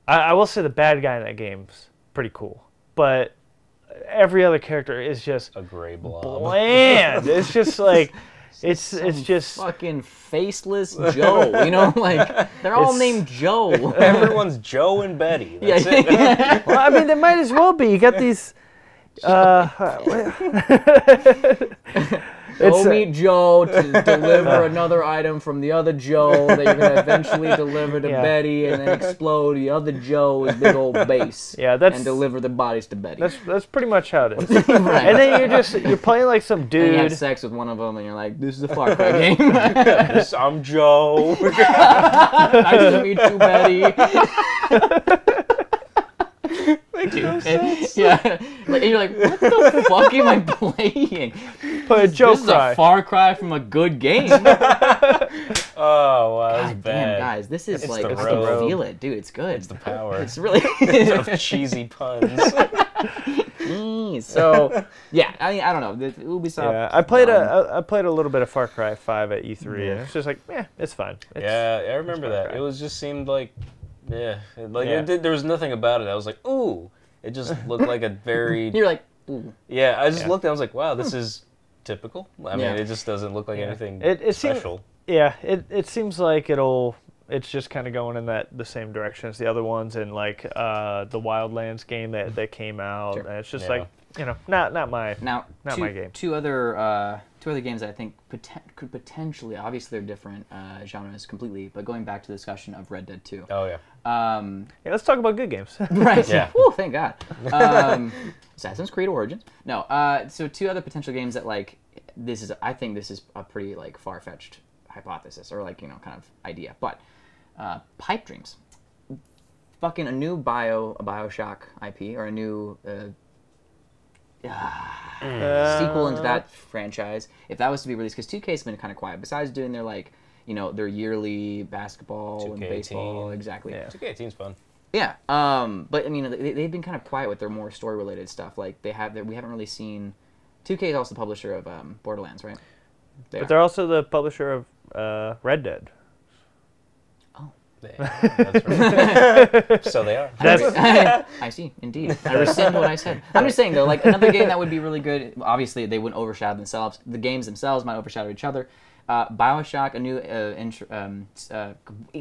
Speaker 2: I will say the bad guy in that game's pretty cool, but every other character is just
Speaker 1: a gray blob.
Speaker 2: bland. It's just like it's just
Speaker 3: Fucking faceless Joe. You know, like they're all
Speaker 2: It's-
Speaker 3: named Joe.
Speaker 1: Everyone's Joe and Betty. That's
Speaker 3: Yeah.
Speaker 1: it.
Speaker 2: well, I mean, they might as well be. You got these.
Speaker 3: Go
Speaker 2: It's,
Speaker 3: meet Joe to deliver another item from the other Joe that you're gonna eventually deliver to
Speaker 2: Yeah.
Speaker 3: Betty, and then explode the other Joe's big old base.
Speaker 2: Yeah, that's-
Speaker 3: and deliver the bodies to Betty.
Speaker 2: that's pretty much how it is.
Speaker 3: right.
Speaker 2: And then you're playing like some
Speaker 3: and you have
Speaker 2: dude.
Speaker 3: sex with one of them, and you're like, "This is a Far Cry game."
Speaker 1: I'm Joe.
Speaker 3: Nice to meet you, Betty.
Speaker 1: Thank you.
Speaker 3: Yeah, like, and you're like, "What the fuck am I playing?"
Speaker 2: Play a Joe
Speaker 3: This is a
Speaker 2: Cry.
Speaker 3: Far Cry from a good game.
Speaker 1: Oh, wow, that's
Speaker 3: God
Speaker 1: bad.
Speaker 3: damn, guys, this is
Speaker 1: It's
Speaker 3: like,
Speaker 1: the
Speaker 3: I
Speaker 1: robe.
Speaker 3: can feel it, dude. It's good.
Speaker 1: It's the power
Speaker 3: It's really
Speaker 1: of cheesy puns.
Speaker 3: So yeah, I mean, I don't know. The Ubisoft.
Speaker 2: Yeah, I played a little bit of Far Cry 5 at E3, and it's just like, it's fine.
Speaker 1: Yeah, I remember
Speaker 2: Far
Speaker 1: that.
Speaker 2: Cry.
Speaker 1: It was just seemed like,
Speaker 2: Yeah.
Speaker 1: there was nothing about it. I was like, ooh. It just looked like a very,
Speaker 3: You're like, ooh.
Speaker 1: yeah, I just
Speaker 2: Yeah.
Speaker 1: looked and I was like, wow, this is typical. I mean,
Speaker 3: Yeah.
Speaker 1: it just doesn't look like anything
Speaker 2: It seems-
Speaker 1: special.
Speaker 2: Yeah, it seems like it's just kind of going in the same direction as the other ones, and like the Wildlands game that came out,
Speaker 3: Sure.
Speaker 2: and it's just
Speaker 1: Yeah.
Speaker 2: like, not my
Speaker 3: Now,
Speaker 2: Not my game.
Speaker 3: Two other games that I think could potentially, obviously they're different genres completely, but going back to the discussion of Red Dead 2.
Speaker 1: Oh, yeah.
Speaker 2: Yeah, let's talk about good games.
Speaker 3: Right.
Speaker 1: Yeah.
Speaker 3: Whew, thank God. Assassin's Creed Origins. No. So two other potential games that like I think this is a pretty like far-fetched hypothesis or like kind of idea, but Pipe Dreams, fucking a new Bioshock IP or a new sequel into that franchise. If that was to be released, because 2K's been kind of quiet. Besides doing their like their yearly basketball and
Speaker 1: 2K18.
Speaker 3: baseball, exactly.
Speaker 2: Yeah.
Speaker 1: 2K18's fun.
Speaker 3: Yeah, but I mean, they've been kind of quiet with their more story-related stuff. Like we haven't really seen. 2K is also the publisher of Borderlands, right?
Speaker 2: But they're also the publisher of Red Dead.
Speaker 1: That's right. So they are.
Speaker 3: I see, indeed. I rescind what I said. I'm just saying though, like another game that would be really good. Obviously, they wouldn't overshadow themselves. The games themselves might overshadow each other. Bioshock, a new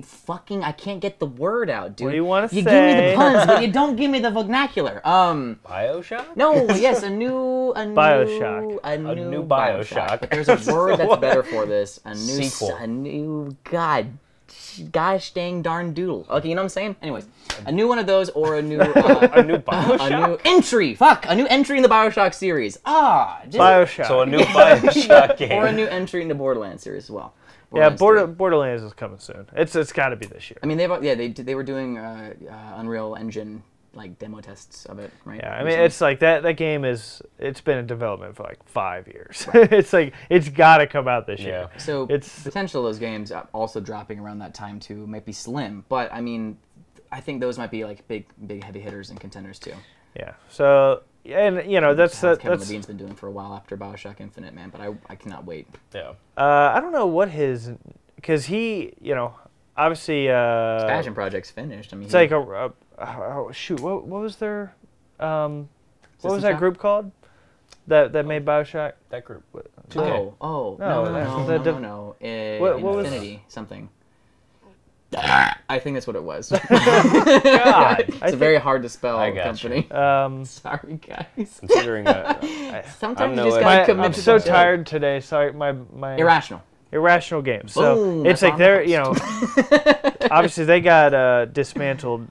Speaker 3: fucking I can't get the word out, dude.
Speaker 2: What do you want to say?
Speaker 3: You give me the puns, but you don't give me the vernacular.
Speaker 1: Bioshock?
Speaker 3: No, yes, a new
Speaker 2: Bioshock.
Speaker 3: a new
Speaker 1: Bioshock.
Speaker 3: But there's a word that's better for this. A new
Speaker 1: Sequel.
Speaker 3: a new gosh dang darn doodle. Okay, you know what I'm saying? Anyways, a new one of those or a new
Speaker 1: A new Bioshock?
Speaker 3: a new entry. Fuck, a new entry in the Bioshock series.
Speaker 2: Bioshock.
Speaker 1: So a new Bioshock game.
Speaker 3: or a new entry in the Borderlands series as well.
Speaker 2: yeah,
Speaker 3: Borderlands 3.
Speaker 2: Borderlands is coming soon. It's got to be this year.
Speaker 3: I mean, they were doing Unreal Engine like demo tests of it, right?
Speaker 2: Yeah, I mean, it's like that game it's been in development for like 5 years. It's like it's got to come out this year.
Speaker 1: Yeah.
Speaker 3: So
Speaker 2: It's-
Speaker 3: potential of those games also dropping around that time too might be slim, but I mean, I think those might be like big heavy hitters and contenders too.
Speaker 2: Yeah. So and that's
Speaker 3: Kevin
Speaker 2: that's
Speaker 3: Levine's been doing for a while after Bioshock Infinite, man. But I cannot wait.
Speaker 1: Yeah.
Speaker 2: I don't know what because he obviously
Speaker 3: Passion Project's finished. I mean,
Speaker 2: it's like shoot, what was their what was
Speaker 3: System
Speaker 2: that
Speaker 3: Shock?
Speaker 2: group called that made Bioshock?
Speaker 1: That group.
Speaker 3: oh
Speaker 2: No,
Speaker 3: no.
Speaker 2: what was-
Speaker 3: Infinity something. I think that's what it was.
Speaker 2: God,
Speaker 3: it's a very hard to spell company. Sorry, guys.
Speaker 1: Considering
Speaker 3: sometimes you just gotta commit
Speaker 2: I'm
Speaker 3: to
Speaker 2: so
Speaker 3: the joke.
Speaker 2: tired today. Sorry, my irrational games. So
Speaker 3: Boom,
Speaker 2: it's
Speaker 3: that's
Speaker 2: like they're obviously they got dismantled,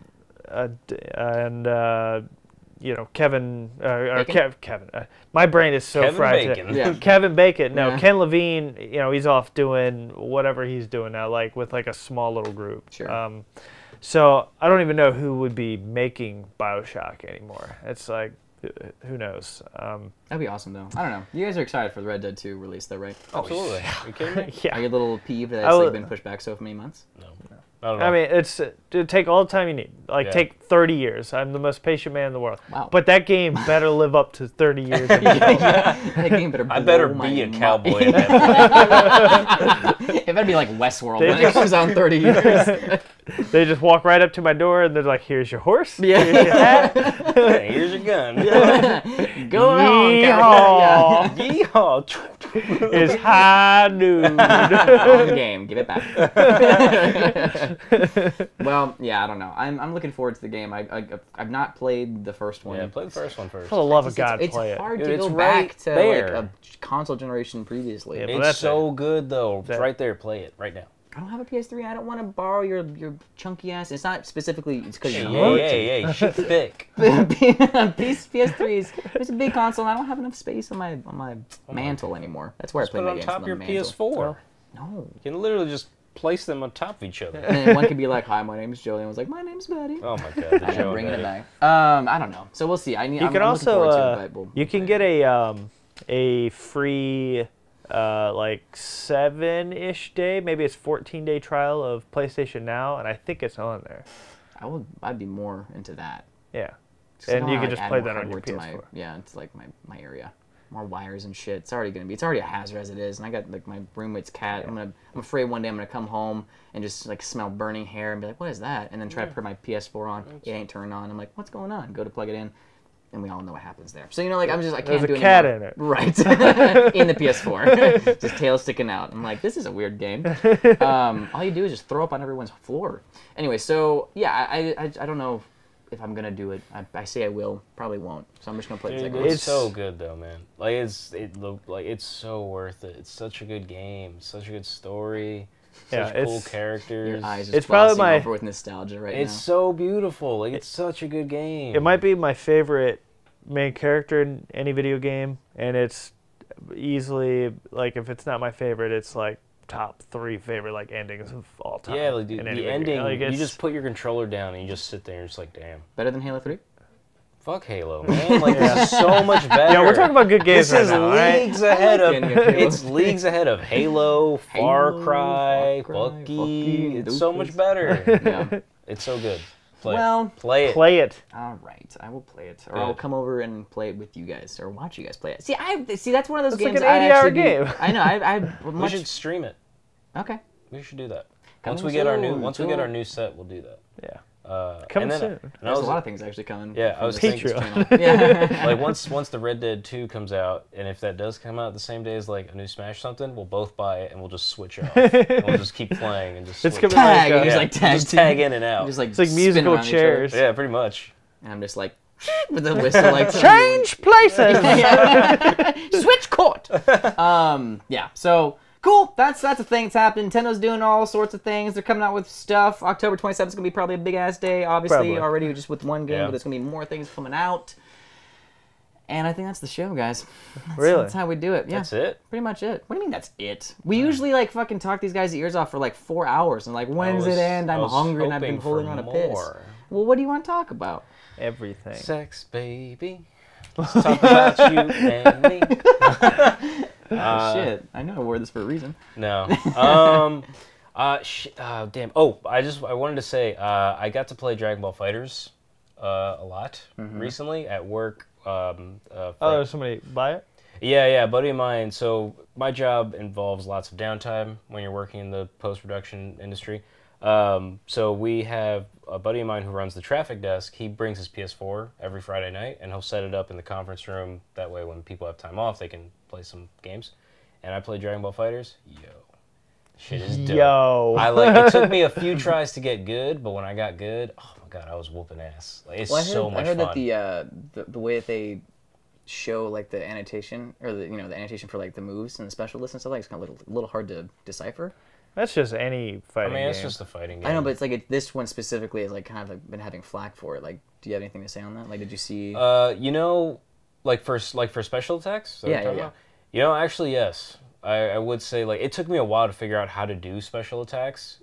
Speaker 2: and Kevin Kevin. My brain is so
Speaker 1: Kevin
Speaker 2: fried.
Speaker 1: Bacon.
Speaker 3: Yeah.
Speaker 2: Kevin Bacon. No,
Speaker 3: Yeah.
Speaker 2: Ken Levine. He's off doing whatever he's doing now, like with like a small little group.
Speaker 3: Sure.
Speaker 2: So I don't even know who would be making BioShock anymore. It's like, who knows?
Speaker 3: That'd be awesome, though. I don't know. You guys are excited for the Red Dead 2 release, though, right?
Speaker 1: Absolutely. Are you kidding me?
Speaker 2: Yeah.
Speaker 3: Are you a little peeved that it's been pushed back so many months?
Speaker 1: No. Not at all.
Speaker 2: I mean, it's to take all the time you need. Like,
Speaker 1: Yeah.
Speaker 2: take 30 years. I'm the most patient man in the world.
Speaker 3: Wow.
Speaker 2: But that game better live up to 30 years.
Speaker 3: That game better
Speaker 1: I better
Speaker 3: blow
Speaker 1: be a
Speaker 3: my
Speaker 1: cowboy.
Speaker 3: mind. It better be like Westworld when it comes out in 30 years.
Speaker 2: They just walk right up to my door and they're like, "Here's your horse.
Speaker 3: Yeah.
Speaker 2: Here's your hat.
Speaker 1: Hey, here's your gun.
Speaker 3: Go on,
Speaker 2: Yeehaw.
Speaker 1: Yeehaw.
Speaker 2: It's high noon."
Speaker 3: Wrong game. Give it back. Well, yeah, I don't know. I'm looking forward to the game. I've not played the first one.
Speaker 1: Yeah, play the first one first.
Speaker 2: For the love of God,
Speaker 3: It's
Speaker 2: play it.
Speaker 3: hard
Speaker 1: Dude,
Speaker 3: to
Speaker 1: it's
Speaker 3: go
Speaker 1: right
Speaker 3: back to
Speaker 1: there.
Speaker 3: like a console generation previously.
Speaker 2: Yeah, but
Speaker 1: It's
Speaker 2: that's
Speaker 1: so good though. It's
Speaker 2: That-
Speaker 1: right there. Play it right now.
Speaker 3: I don't have a PS3. I don't want to borrow your chunky ass. It's not specifically. It's because you're
Speaker 1: Hey, she's thick.
Speaker 3: PS3 it's a big console. And I don't have enough space on my mantle anymore. That's where I
Speaker 1: Just
Speaker 3: play
Speaker 1: put
Speaker 3: my
Speaker 1: it on
Speaker 3: games.
Speaker 1: top
Speaker 3: on
Speaker 1: of your
Speaker 3: the mantle.
Speaker 1: PS4.
Speaker 3: No.
Speaker 1: You can literally just place them on top of each other.
Speaker 3: And then one could be like, "Hi, my name's Joey." And I was like, "My name's Betty."
Speaker 1: Oh my god, the
Speaker 3: I'm
Speaker 1: joke.
Speaker 3: bringing it
Speaker 1: Eddie.
Speaker 3: back. I don't know. So we'll see.
Speaker 2: You can also you can get a free like 7-ish day, maybe it's 14-day trial of PlayStation Now, and I think it's on there.
Speaker 3: I'd be more into that.
Speaker 2: Yeah.
Speaker 3: 'Cause I
Speaker 2: And
Speaker 3: don't
Speaker 2: you
Speaker 3: wanna,
Speaker 2: can just
Speaker 3: add
Speaker 2: play
Speaker 3: more
Speaker 2: that on your
Speaker 3: hardware to
Speaker 2: PS4.
Speaker 3: Yeah, it's like my area. More wires and shit. It's already a hazard as it is. And I got like my roommate's cat. I'm afraid one day I'm gonna come home and just like smell burning hair and be like, "What is that?" And then try to put my PS4 on. It ain't turned on. I'm like, "What's going on?" Go to plug it in. And we all know what happens there. So, I can't
Speaker 2: There's
Speaker 3: do
Speaker 2: a cat
Speaker 3: anymore.
Speaker 2: in it.
Speaker 3: Right. In the PS4. Just tail sticking out. I'm like, this is a weird game. All you do is just throw up on everyone's floor. Anyway, so, yeah, I don't know if I'm going to do it. I say I will. Probably won't. So I'm just going to play the second one.
Speaker 1: It's so good though, man. Like it's so worth it. It's such a good game. Such a good story.
Speaker 2: Yeah,
Speaker 1: Such cool characters.
Speaker 3: Your eyes
Speaker 2: it's
Speaker 3: just
Speaker 2: probably
Speaker 3: glossing
Speaker 2: my
Speaker 3: over with nostalgia right
Speaker 1: It's
Speaker 3: now.
Speaker 1: so beautiful. Like it's such a good game.
Speaker 2: It might be my favorite main character in any video game, and it's easily like if it's not my favorite, it's like top 3 favorite like endings of all time.
Speaker 1: Yeah, like dude,
Speaker 2: in any
Speaker 1: the
Speaker 2: video
Speaker 1: ending.
Speaker 2: game. Like,
Speaker 1: You
Speaker 2: it's-
Speaker 1: just put your controller down and you just sit there and it's like, damn.
Speaker 3: Better than Halo 3?
Speaker 1: Fuck Halo, man. Like this is so much better.
Speaker 2: Yeah, we're talking about good games
Speaker 1: This
Speaker 2: right
Speaker 1: is
Speaker 2: now, right?
Speaker 1: leagues ahead
Speaker 3: I
Speaker 1: of.
Speaker 3: like the ending of Halo.
Speaker 1: It's leagues ahead of Halo, Far
Speaker 3: Halo,
Speaker 1: Cry,
Speaker 3: Far Cry,
Speaker 1: Bucky.
Speaker 3: fucking
Speaker 1: It's so much
Speaker 3: Doofus.
Speaker 1: better.
Speaker 3: Yeah.
Speaker 1: It's so good. Play
Speaker 3: Well,
Speaker 1: it. Play it.
Speaker 2: Play it.
Speaker 3: All right, I will play it, or
Speaker 1: Good.
Speaker 3: I'll come over and play it with you guys, or watch you guys play it. See, that's one of those
Speaker 2: It's like
Speaker 3: games.
Speaker 2: an
Speaker 3: I
Speaker 2: 80-hour
Speaker 3: actually do-
Speaker 2: game.
Speaker 3: I know. I
Speaker 1: We
Speaker 3: much.
Speaker 1: should stream it.
Speaker 3: Okay.
Speaker 1: We should do that.
Speaker 3: Coming
Speaker 1: Once we get our new,
Speaker 3: soon,
Speaker 1: once we get our
Speaker 3: soon.
Speaker 1: new set, we'll do that.
Speaker 2: Yeah.
Speaker 3: Coming
Speaker 2: Coming
Speaker 1: and then,
Speaker 2: soon.
Speaker 1: and I
Speaker 3: There's
Speaker 1: was
Speaker 3: a lot of things actually coming.
Speaker 1: Yeah, I
Speaker 3: from
Speaker 1: was
Speaker 3: this
Speaker 1: thinking-
Speaker 3: channel. Yeah.
Speaker 1: like once the Red Dead 2 comes out, and if that does come out the same day as like a new Smash something, we'll both buy it and we'll just switch off. And we'll just keep playing and just
Speaker 2: It's
Speaker 1: switch.
Speaker 2: gonna be
Speaker 3: Tag.
Speaker 2: like,
Speaker 3: You just
Speaker 1: Yeah,
Speaker 3: like tag.
Speaker 1: just tag in and out.
Speaker 3: Just like
Speaker 2: It's like
Speaker 3: spin
Speaker 2: musical
Speaker 3: around each other.
Speaker 2: chairs.
Speaker 1: Yeah, pretty much.
Speaker 3: And I'm just like with the whistle like
Speaker 2: Change places.
Speaker 3: Switch court. Yeah. So cool. That's a thing that's happening. Nintendo's doing all sorts of things. They're coming out with stuff. October 27th is gonna be probably a big ass day. Obviously,
Speaker 2: Probably.
Speaker 3: already just with one game,
Speaker 1: Yeah.
Speaker 3: but there's gonna be more things coming out. And I think that's the show, guys.
Speaker 2: Really?
Speaker 3: That's how we do it. Yeah.
Speaker 1: That's it.
Speaker 3: Pretty much it. What do you mean that's it? We usually like fucking talk these guys' ears off for like 4 hours and like when's it end?
Speaker 1: I
Speaker 3: I'm
Speaker 1: was
Speaker 3: hungry and I've been
Speaker 1: hoping
Speaker 3: holding
Speaker 1: for
Speaker 3: on a piss.
Speaker 1: more.
Speaker 3: Well, what do you want to talk about?
Speaker 2: Everything.
Speaker 1: Sex, baby. Let's talk about you and me.
Speaker 3: Shit. I know I wore this for a reason.
Speaker 1: No. Damn. Oh, I wanted to say I got to play Dragon Ball Fighters a lot recently at work.
Speaker 2: There's somebody buy it?
Speaker 1: Yeah, a buddy of mine. So my job involves lots of downtime when you're working in the post-production industry. So we have a buddy of mine who runs the traffic desk. He brings his PS4 every Friday night, and he'll set it up in the conference room. That way, when people have time off, they can play some games. And I play Dragon Ball Fighters. Yo, Shit is dope.
Speaker 2: Yo.
Speaker 1: It took me a few tries to get good, but when I got good, oh my god, I was whooping ass. Like, it's so much fun.
Speaker 3: I heard that the way that they show like the annotation or the annotation for like the moves and the special list and stuff like it's kind of a little hard to decipher.
Speaker 2: That's just any fighting game.
Speaker 1: it's just a fighting game.
Speaker 3: I know, but it's like this one specifically is like kind of like been having flack for it. Like, do you have anything to say on that? Like, did you see?
Speaker 1: Like for special attacks.
Speaker 3: Yeah.
Speaker 1: Actually, yes. I would say like it took me a while to figure out how to do special attacks.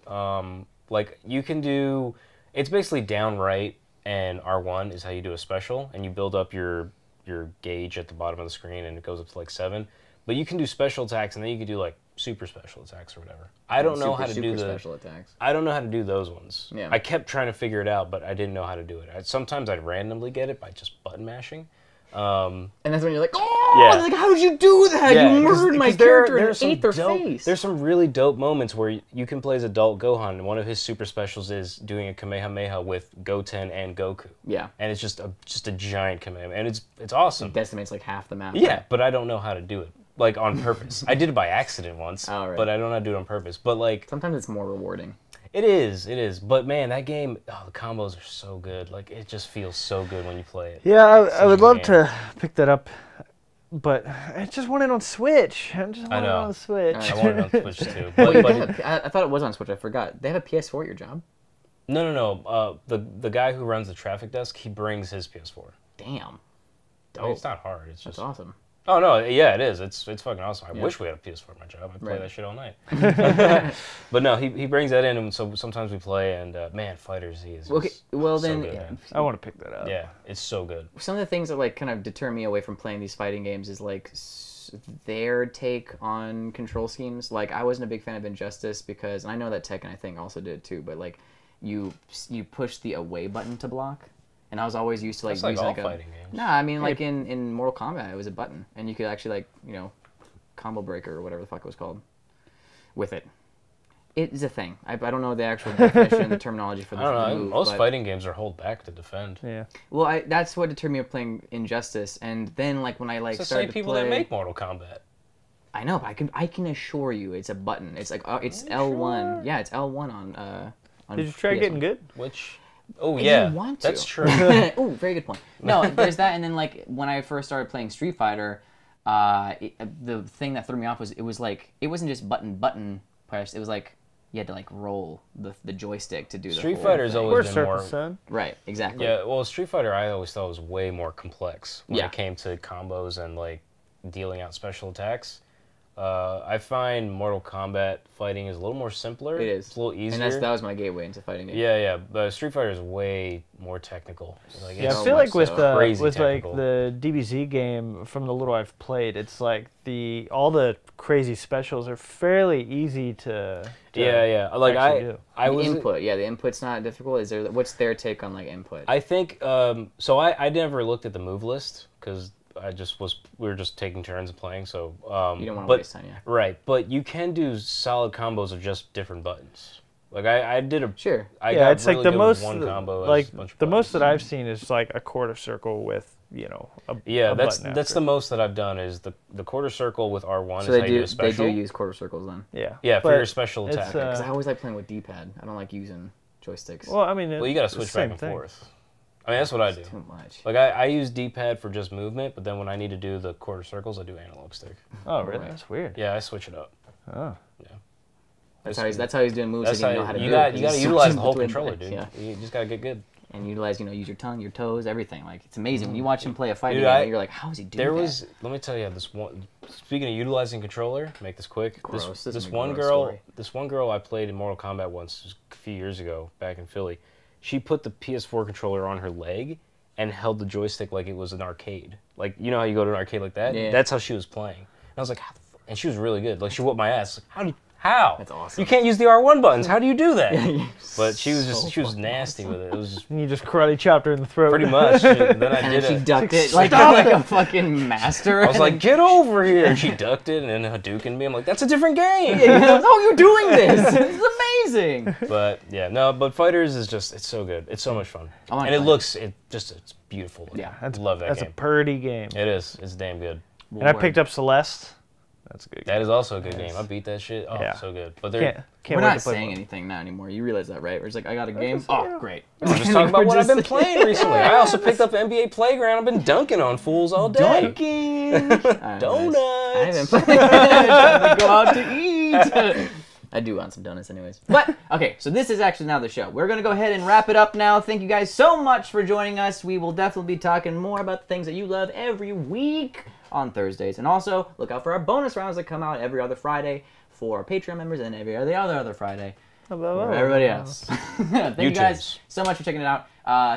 Speaker 1: Like you can do, it's basically down right and R1 is how you do a special, and you build up your gauge at the bottom of the screen, and it goes up to like 7. But you can do special attacks, and then you can do like super special attacks or whatever. I don't know how to do the
Speaker 3: special attacks.
Speaker 1: I don't know how to do those ones.
Speaker 3: Yeah.
Speaker 1: I kept trying to figure it out, but I didn't know how to do it. Sometimes I'd randomly get it by just button mashing.
Speaker 3: And that's when you're like, oh, yeah. Like, how did you do that?
Speaker 1: Yeah,
Speaker 3: you murdered my character and ate their face.
Speaker 1: There's some really dope moments where you can play as adult Gohan, and one of his super specials is doing a Kamehameha with Goten and Goku.
Speaker 3: Yeah.
Speaker 1: And it's just a giant Kamehameha, and it's awesome.
Speaker 3: It decimates like half the map.
Speaker 1: Yeah, but I don't know how to do it, like, on purpose. I did it by accident once, but I don't know how to do it on purpose. But, like...
Speaker 3: Sometimes it's more rewarding.
Speaker 1: It is. But, man, that game, the combos are so good. Like, it just feels so good when you play it.
Speaker 2: Yeah, I would love to pick that up, but I just want it on Switch. I want it on Switch.
Speaker 1: I want it on Switch, too.
Speaker 3: I thought it was on Switch. I forgot. They have a PS4 at your job?
Speaker 1: No. The guy who runs the traffic desk, he brings his PS4.
Speaker 3: Damn.
Speaker 1: I mean, it's not hard. It's just...
Speaker 3: That's awesome.
Speaker 1: Oh, no, yeah, it is. It's fucking awesome. I wish we had a PS4 at my job. I'd play that shit all night. But no, he brings that in, and so sometimes we play, and man, Fighters, he is so good.
Speaker 2: I want to pick that up.
Speaker 1: Yeah, it's so good.
Speaker 3: Some of the things that like kind of deter me away from playing these fighting games is like their take on control schemes. Like, I wasn't a big fan of Injustice because, and I know that Tekken, I think, also did too, but like you push the away button to block. And I was always used to like
Speaker 1: using
Speaker 3: like
Speaker 1: fighting games.
Speaker 3: Nah, I mean like in Mortal Kombat it was a button, and you could actually like combo breaker or whatever the fuck it was called with it. It is a thing. I don't know the actual definition and the terminology for the move.
Speaker 1: Most fighting games are hold back to defend.
Speaker 2: Yeah.
Speaker 3: Well, that's what deterred me of playing Injustice, and then like when I like
Speaker 1: it's the
Speaker 3: started
Speaker 1: same people
Speaker 3: to play,
Speaker 1: that make Mortal Kombat.
Speaker 3: I know, but I can assure you it's a button. It's like it's L1. Sure? Yeah, it's L1 on
Speaker 2: Did you try getting good?
Speaker 1: Which? Oh yeah,
Speaker 3: you want to.
Speaker 1: That's true.
Speaker 3: Oh, very good point. No, there's that, and then like when I first started playing Street Fighter, the thing that threw me off was it wasn't just button press. It was like you had to like roll the joystick to do the
Speaker 1: Street Fighter's always been more
Speaker 3: right. Exactly.
Speaker 1: Yeah. Well, Street Fighter I always thought was way more complex when it came to combos and like dealing out special attacks. I find Mortal Kombat fighting is a little more simpler.
Speaker 3: It is.
Speaker 1: It's a little easier.
Speaker 3: And that was my gateway into fighting games.
Speaker 1: Yeah. But Street Fighter is way more technical.
Speaker 2: Like, I feel like with like the DBZ game, from the little I've played, it's like all the crazy specials are fairly easy to
Speaker 1: yeah. Like I was
Speaker 3: input. Yeah, the input's not difficult. What's their take on like input?
Speaker 1: I think so. I never looked at the move list because we were just taking turns and playing, so
Speaker 3: you don't want to waste time, yeah.
Speaker 1: Right, but you can do solid combos of just different buttons. Like I did a
Speaker 3: sure.
Speaker 2: It's
Speaker 1: really
Speaker 2: like the most
Speaker 1: one combo
Speaker 2: like the most that I've seen is like a quarter circle with a
Speaker 1: that's the most that I've done is the quarter circle with R1.
Speaker 3: So
Speaker 1: is how you do a special.
Speaker 3: They do use quarter circles then.
Speaker 1: Yeah, for your special attack.
Speaker 3: Because I always like playing with D-pad. I don't like using joysticks.
Speaker 2: Well, I mean,
Speaker 1: you got to switch back and forth. I mean, that's what I do.
Speaker 3: Too much.
Speaker 1: Like, I use D-pad for just movement, but then when I need to do the quarter circles, I do analog stick.
Speaker 2: Oh, really? That's weird.
Speaker 1: Yeah, I switch it up.
Speaker 2: Oh.
Speaker 1: Yeah.
Speaker 3: That's how he's doing moves.
Speaker 1: That's
Speaker 3: so you know how to do
Speaker 1: it. You got to utilize the whole controller, dude.
Speaker 3: Yeah.
Speaker 1: You just got to get good.
Speaker 3: And use your tongue, your toes, everything. Like, it's amazing. When you watch him play a fighting game, you're like, how is he doing that?
Speaker 1: Let me tell you, this one, speaking of utilizing controller, make this quick.
Speaker 3: Gross.
Speaker 1: This one girl I played in Mortal Kombat once a few years ago back in Philly, she put the PS4 controller on her leg and held the joystick like it was an arcade. Like, you know how you go to an arcade like that?
Speaker 3: Yeah.
Speaker 1: That's how she was playing. And I was like, and she was really good. Like, she whooped my ass. Like, how?
Speaker 3: That's awesome.
Speaker 1: You can't use the R1 buttons. How do you do that? But she was nasty with it. It was just...
Speaker 2: And you just karate chopped her in the throat.
Speaker 1: Pretty much. Then I did
Speaker 3: she ducked it like a fucking master.
Speaker 1: I was like, get over here. And she ducked it and then Hadoukened me. I'm like, that's a different game.
Speaker 3: How are you doing this? This is amazing.
Speaker 1: But yeah, no, but Fighters is just, it's so good. It's so much fun. And it's beautiful.
Speaker 3: Yeah.
Speaker 1: I love that game.
Speaker 2: That's a pretty game.
Speaker 1: It is. It's damn good.
Speaker 2: And I picked up Celeste. That's a good game.
Speaker 1: That is also a good game. I beat that shit. Oh,
Speaker 2: Yeah.
Speaker 1: so good. But they're
Speaker 3: We're not saying anything now anymore. You realize that, right? We're just like, I got a game. Oh, great.
Speaker 1: we're just talking about what I've been playing recently. I also picked up NBA Playground. I've been dunking on fools all day.
Speaker 3: Dunking.
Speaker 1: Donuts.
Speaker 3: I haven't played. Time to go out to eat. I do want some donuts anyways. But, okay, so this is actually now the show. We're going to go ahead and wrap it up now. Thank you guys so much for joining us. We will definitely be talking more about the things that you love every week on Thursdays. And also, look out for our bonus rounds that come out every other Friday for our Patreon members and every other Friday for everybody else. Thank you guys so much for checking it out.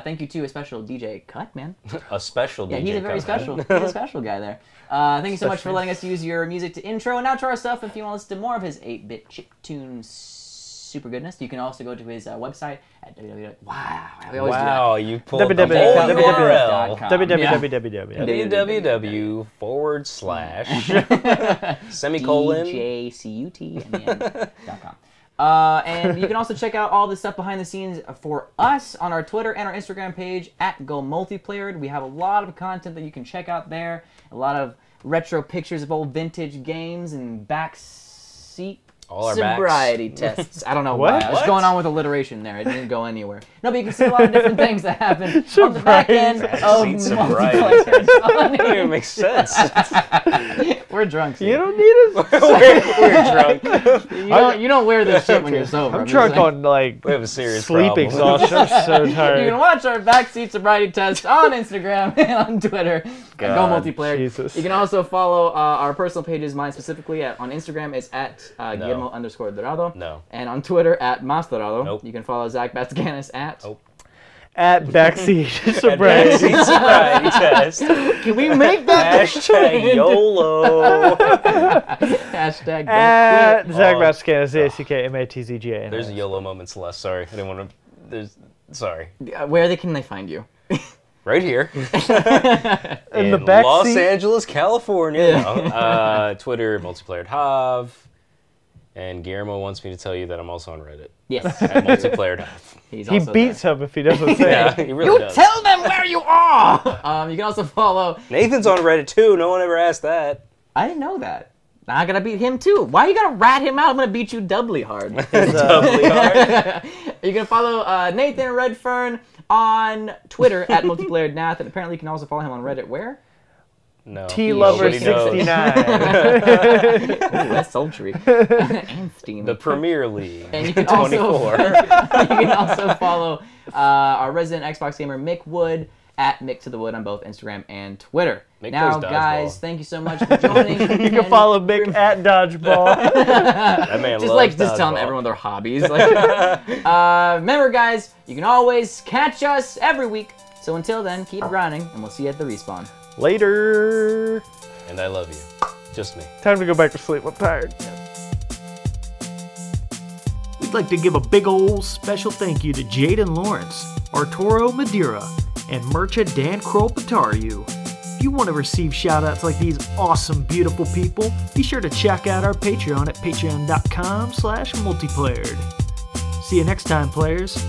Speaker 3: Thank you to a special DJ CUTMAN.
Speaker 1: A special DJ.
Speaker 3: Yeah, he's a very special. He's a special guy there. Thank you so much for letting us use your music to intro and outro our stuff. If you want to listen to more of his 8-bit chiptune super goodness, you can also go to his website at www.
Speaker 1: Wow, you pulled www.semicolon
Speaker 3: DJCUTMAN.com. And you can also check out all the stuff behind the scenes for us on our Twitter and our Instagram page at GoMultiplayered. We have a lot of content that you can check out there. A lot of retro pictures of old vintage games and backseat sobriety tests. I don't know why. I was going on with alliteration there. It didn't go anywhere. No, but you can see a lot of different things that happen on the back end of multiplayer.
Speaker 1: That doesn't even make sense.
Speaker 3: We're drunk.
Speaker 2: You don't need us.
Speaker 1: We're drunk.
Speaker 3: You don't wear this shit when you're sober.
Speaker 2: I'm drunk on like
Speaker 1: we have a serious
Speaker 2: sleep
Speaker 1: problem.
Speaker 2: exhaustion. I'm so tired.
Speaker 3: You can watch our backseat sobriety test on Instagram and on Twitter. Go Multiplayer.
Speaker 2: Jesus.
Speaker 3: You can also follow our personal pages. Mine specifically on Instagram is at Guillermo_Dorado.
Speaker 1: No.
Speaker 3: And on Twitter at Masdorado.
Speaker 1: Nope.
Speaker 3: You can follow Zach Bastiganis at.
Speaker 1: Nope.
Speaker 2: At backseat sobriety.
Speaker 1: Backseat sobriety test.
Speaker 3: Can we make that
Speaker 1: Hashtag YOLO.
Speaker 3: Hashtag
Speaker 2: At
Speaker 3: don't quit.
Speaker 2: Zach Bastiganis, ZACKMATZGA.
Speaker 1: There's YOLO moments less. Sorry, I didn't want to. Sorry.
Speaker 3: Where can they find you?
Speaker 1: Right here.
Speaker 2: In the
Speaker 1: in
Speaker 2: back
Speaker 1: Los
Speaker 2: seat?
Speaker 1: Angeles, California. No. Twitter, Multiplayered Hav. And Guillermo wants me to tell you that I'm also on Reddit.
Speaker 3: Yes.
Speaker 1: At Multiplayered Hav.
Speaker 2: He beats him if he doesn't say
Speaker 1: Yeah,
Speaker 2: it.
Speaker 1: he really does.
Speaker 3: Tell them where you are! You can also follow...
Speaker 1: Nathan's on Reddit too. No one ever asked that.
Speaker 3: I didn't know that. Now I gotta beat him too. Why you gotta rat him out? I'm gonna beat you doubly hard.
Speaker 1: Doubly hard.
Speaker 3: You can follow Nathan Redfern on Twitter at MultiplayerNath, and apparently you can also follow him on Reddit. Where?
Speaker 1: No.
Speaker 2: T-Lover69.
Speaker 3: That's sultry. And steamy.
Speaker 1: The Premier League.
Speaker 3: And you can
Speaker 1: 24.
Speaker 3: You can also follow our resident Xbox gamer Mick Wood at Mick to the Wood on both Instagram and Twitter.
Speaker 1: Mick
Speaker 3: now,
Speaker 1: plays
Speaker 3: guys,
Speaker 1: dodgeball.
Speaker 3: thank you so much for joining.
Speaker 2: You can follow Mick at Dodgeball.
Speaker 1: That man
Speaker 3: just
Speaker 1: loves
Speaker 3: telling
Speaker 1: dodgeball.
Speaker 3: everyone their hobbies. Remember, guys, you can always catch us every week. So until then, keep grinding, and we'll see you at the respawn.
Speaker 2: Later.
Speaker 1: And I love you. Just me.
Speaker 2: Time to go back to sleep. I'm tired.
Speaker 5: We'd like to give a big ol' special thank you to Jaden Lawrence, Arturo Madeira, and Mercha Dan Krolpataru. If you want to receive shoutouts like these awesome, beautiful people, be sure to check out our Patreon at patreon.com/multiplayered. See you next time, players.